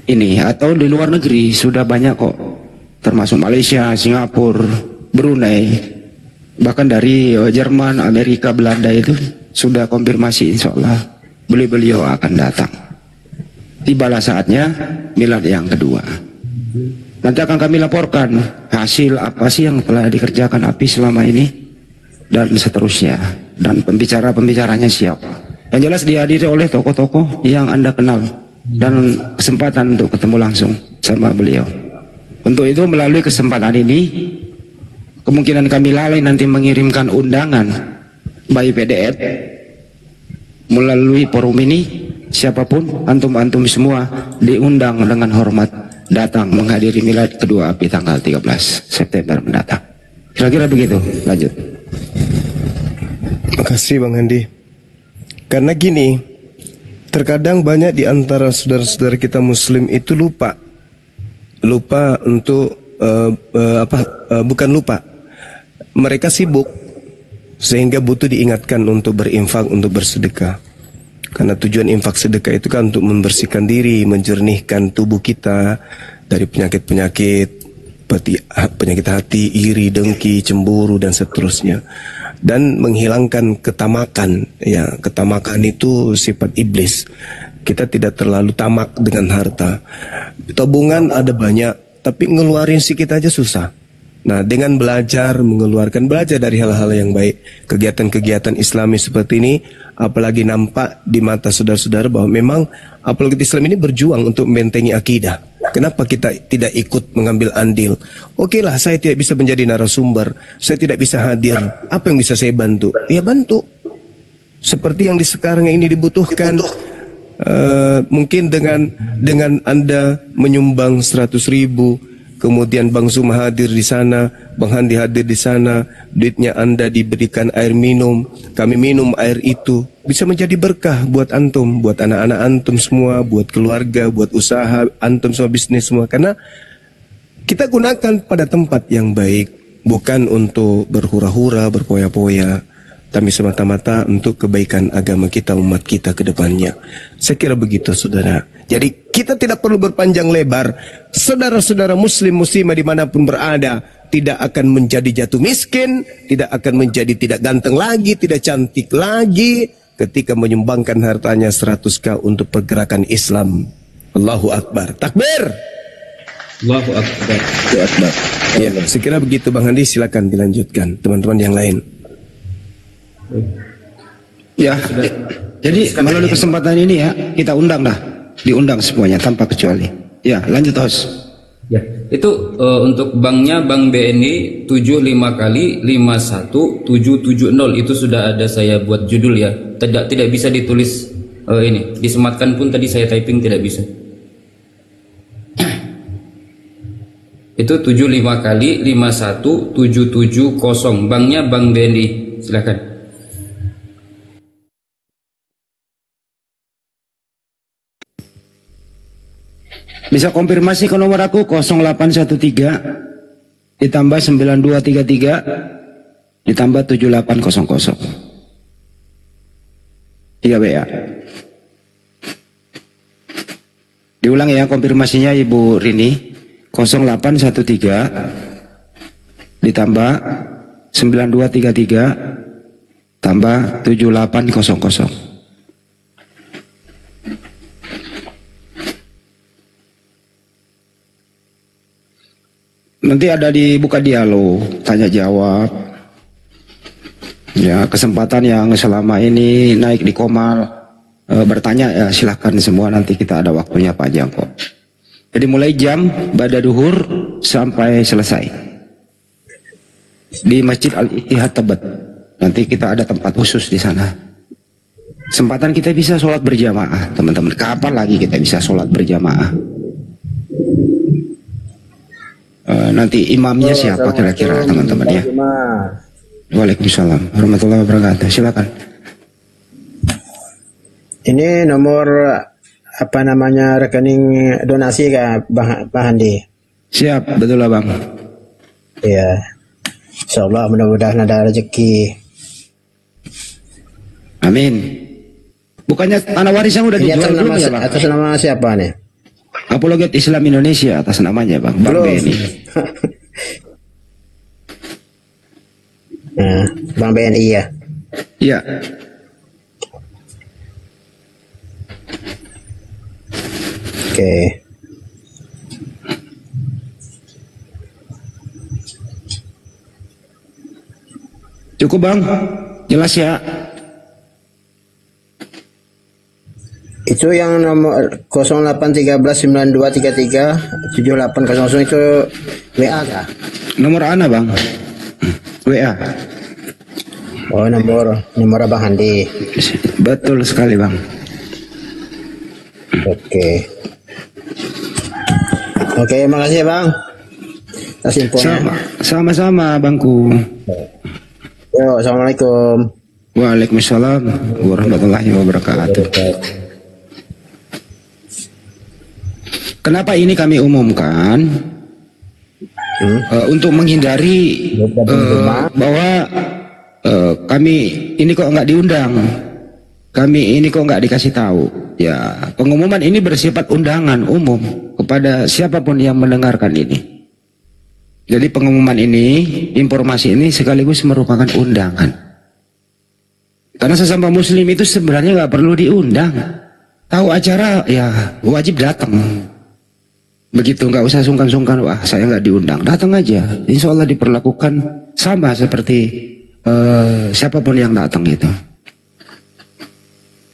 ini atau di luar negeri sudah banyak kok. Termasuk Malaysia, Singapura, Brunei, bahkan dari Jerman, Amerika, Belanda itu sudah konfirmasi insya Allah beliau akan datang. Tibalah saatnya milad yang kedua. Nanti akan kami laporkan hasil apa sih yang telah dikerjakan API selama ini dan seterusnya. Dan pembicaranya siapa. Yang jelas dihadiri oleh tokoh-tokoh yang Anda kenal dan kesempatan untuk ketemu langsung sama beliau. Untuk itu melalui kesempatan ini kemungkinan kami lalai nanti mengirimkan undangan by PDF melalui forum ini. Siapapun antum-antum semua diundang dengan hormat datang menghadiri milad kedua API tanggal 13 September mendatang. Kira-kira begitu. Lanjut. Terima kasih Bang Handi. Karena gini, terkadang banyak di antara saudara-saudara kita Muslim itu lupa untuk bukan lupa, mereka sibuk sehingga butuh diingatkan untuk berinfak, untuk bersedekah. Karena tujuan infak sedekah itu kan untuk membersihkan diri, menjernihkan tubuh kita dari penyakit-penyakit seperti penyakit hati, iri, dengki, cemburu dan seterusnya, dan menghilangkan ketamakan. Ya, ketamakan itu sifat iblis. Kita tidak terlalu tamak dengan harta. Tabungan ada banyak, tapi ngeluarin sikit aja susah. Nah, dengan belajar dari hal-hal yang baik, kegiatan-kegiatan Islami seperti ini, apalagi nampak di mata saudara-saudara bahwa memang apologet Islam ini berjuang untuk membentengi akidah. Kenapa kita tidak ikut mengambil andil? Oke lah, saya tidak bisa menjadi narasumber, saya tidak bisa hadir. Apa yang bisa saya bantu? Ya bantu. Seperti yang di sekarang ini dibutuhkan. Mungkin dengan Anda menyumbang 100.000. Kemudian Bang Zuma hadir di sana, Bang Handi hadir di sana, duitnya Anda diberikan air minum, kami minum air itu, bisa menjadi berkah buat antum, buat anak-anak antum semua, buat keluarga, buat usaha antum semua, bisnis semua. Karena kita gunakan pada tempat yang baik, bukan untuk berhura-hura, berpoya-poya, tapi semata-mata untuk kebaikan agama kita, umat kita ke depannya. Saya kira begitu, saudara. Jadi kita tidak perlu berpanjang lebar. Saudara-saudara muslim muslimah dimanapun berada tidak akan menjadi jatuh miskin, tidak akan menjadi tidak ganteng lagi, tidak cantik lagi ketika menyumbangkan hartanya 100k untuk pergerakan Islam. Allahu Akbar. Takbir. Allahu Akbar. Allahu Akbar. Ya, sekira begitu Bang Handi, silakan dilanjutkan teman-teman yang lain. Ya, jadi melalui kesempatan ini ya kita undang dah, diundang semuanya tanpa kecuali. Ya, lanjut host. Ya, itu untuk banknya Bank BNI 75 kali 51770 itu sudah ada saya buat judul ya. Tidak bisa ditulis ini, disematkan pun tadi saya typing tidak bisa. Itu 75 kali 51770, banknya Bank BNI. Silakan. Bisa konfirmasi ke nomor aku 0813 ditambah 9233 ditambah 7800. Iya WA. Diulang ya konfirmasinya Ibu Rini. 0813 ditambah 9233 tambah 7800. Nanti ada dibuka dialog, tanya jawab. Ya, kesempatan yang selama ini naik di Komal bertanya ya silahkan semua, nanti kita ada waktunya panjang kok. Jadi mulai jam ba'da duhur sampai selesai di Masjid Al-Ittihad Tebet. Nanti kita ada tempat khusus di sana. Kesempatan kita bisa sholat berjamaah, teman-teman. Kapan lagi kita bisa sholat berjamaah? Nanti imamnya siapa kira-kira teman-teman ya? Waalaikumsalam warahmatullahi wabarakatuh. Silakan. Ini nomor apa namanya rekening donasi ke Bang Handi? Siap, betul lah Bang. Iya. Insyaallah mudah-mudahan ada rezeki. Amin. Bukannya tanah warisnya udah dijual belum ya Bang? Atas nama siapa nih? Apologet Islam Indonesia atas namanya Bang. Bang BNI. Nah, Bang BNI ya. Iya. Oke. Cukup Bang. Jelas ya. Itu yang nomor 081392337800 itu WA kah? Nomor Ana Bang. WA. Oh, nomor Abang Handi. Betul sekali Bang. Oke. Oke, makasih ya Bang. Atas infonya. Sama-sama Bangku. Yo, assalamualaikum. Waalaikumsalam warahmatullahi wabarakatuh. Kenapa ini kami umumkan? Untuk menghindari bahwa kami ini kok nggak diundang, kami ini kok nggak dikasih tahu. Ya, pengumuman ini bersifat undangan umum kepada siapapun yang mendengarkan ini. Jadi pengumuman ini, informasi ini sekaligus merupakan undangan. Karena sesama Muslim itu sebenarnya nggak perlu diundang. Tahu acara ya wajib datang. begitu nggak usah sungkan-sungkan, wah saya nggak diundang, datang aja, insya Allah diperlakukan sama seperti siapapun yang datang gitu.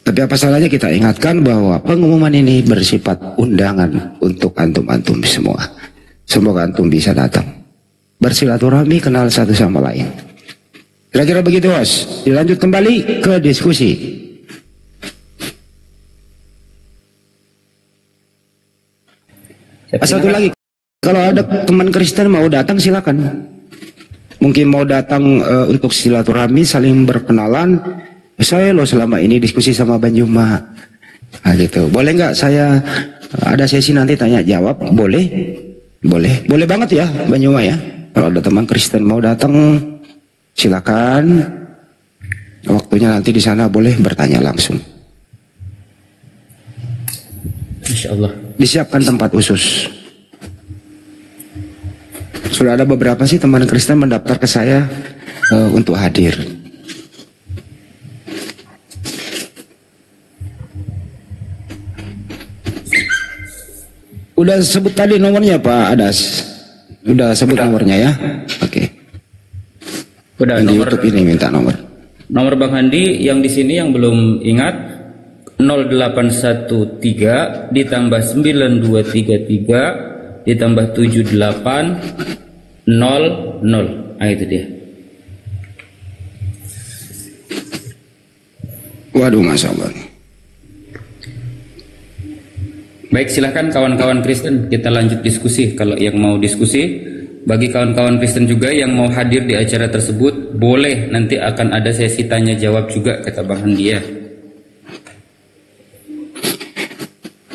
Tapi apa salahnya kita ingatkan bahwa pengumuman ini bersifat undangan untuk antum-antum semua. Semoga antum bisa datang, bersilaturahmi, kenal satu sama lain. Kira-kira begitu, Bos. Dilanjut kembali ke diskusi. Satu lagi, kalau ada teman Kristen mau datang silakan. Mungkin mau datang untuk silaturahmi, saling berkenalan. Saya loh selama ini diskusi sama Bang Juma. Nah, gitu. Boleh nggak saya ada sesi nanti tanya jawab? Boleh, boleh banget ya Bang Juma ya. Kalau ada teman Kristen mau datang, silakan. Waktunya nanti di sana boleh bertanya langsung. Insya Allah. Disiapkan tempat khusus. Sudah ada beberapa sih teman Kristen mendaftar ke saya untuk hadir. Udah sebut tadi nomornya Pak Adas? Udah sebut nomornya ya? Oke. Udah, di nomor, YouTube ini minta nomor. Nomor Bang Handi yang di sini yang belum ingat 0813 ditambah 9233 ditambah 7800. Nah itu dia. Waduh, Masya Allah. Baik, silahkan kawan-kawan Kristen, kita lanjut diskusi. Kalau yang mau diskusi, bagi kawan-kawan Kristen juga yang mau hadir di acara tersebut, boleh, nanti akan ada sesi tanya jawab juga, kata Bang Handia.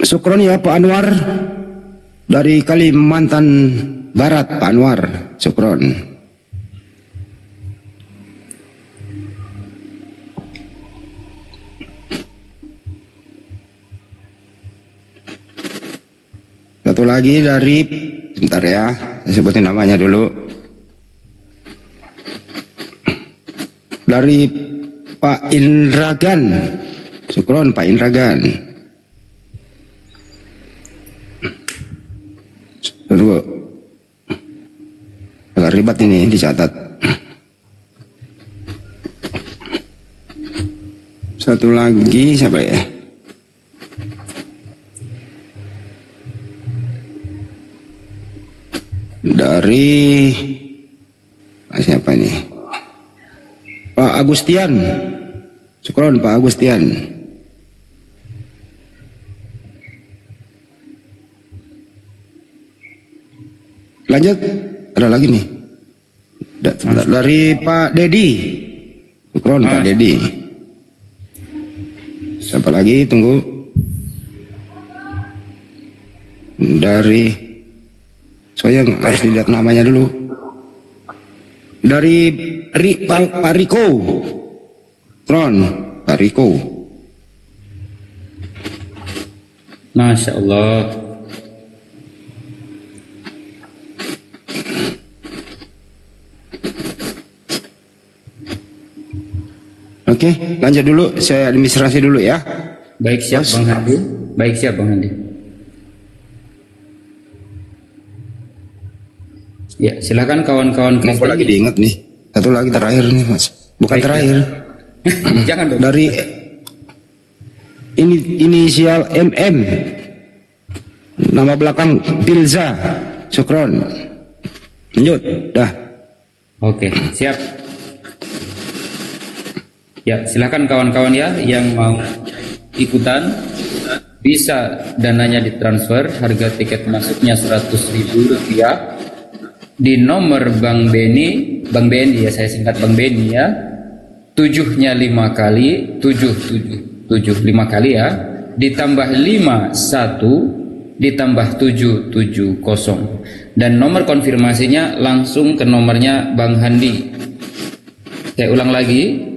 Syukron ya Pak Anwar dari Kalimantan Barat, Pak Anwar, syukron. Satu lagi dari, bentar ya, saya sebutin namanya dulu. Dari Pak Indragan, syukron Pak Indragan. Aduh, agak ribet ini dicatat. Satu lagi siapa ya? Dari siapa nih? Pak Agustian. Syukron Pak Agustian. Lanjut, ada lagi nih. Dari Pak Dedi. Syukron Pak Dedi. Siapa lagi? Tunggu. Dari, saya harus lihat namanya dulu. Dari Pak Riko. Syukron Pak Riko. Masya Allah. Oke, lanjut dulu. Saya administrasi dulu ya. Baik, siap Bang Handi. Baik, siap Bang Handi. Ya, silakan kawan-kawan Kristen. Lagi diingat nih. Satu lagi terakhir nih, Mas. Bukan baik, terakhir. Jangan dong. Dari ini inisial MM. Nama belakang Pilza. Syukron. Lanjut. Dah. Oke, siap. Ya, silakan kawan-kawan ya yang mau ikutan, bisa dananya ditransfer, harga tiket masuknya Rp100.000 di nomor Bang Beni ya, saya singkat Bang Beni ya. 7-nya 5 kali, 7 5 kali ya, ditambah 51 ditambah 770, dan nomor konfirmasinya langsung ke nomornya Bang Handi. Saya ulang lagi,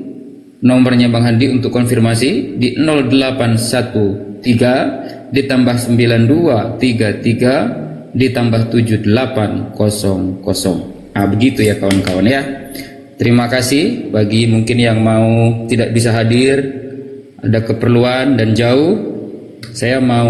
nomornya Bang Handi untuk konfirmasi di 0813 ditambah 9233 ditambah 7800. Nah, begitu ya kawan-kawan ya. Terima kasih bagi mungkin yang mau tidak bisa hadir, ada keperluan dan jauh, saya mau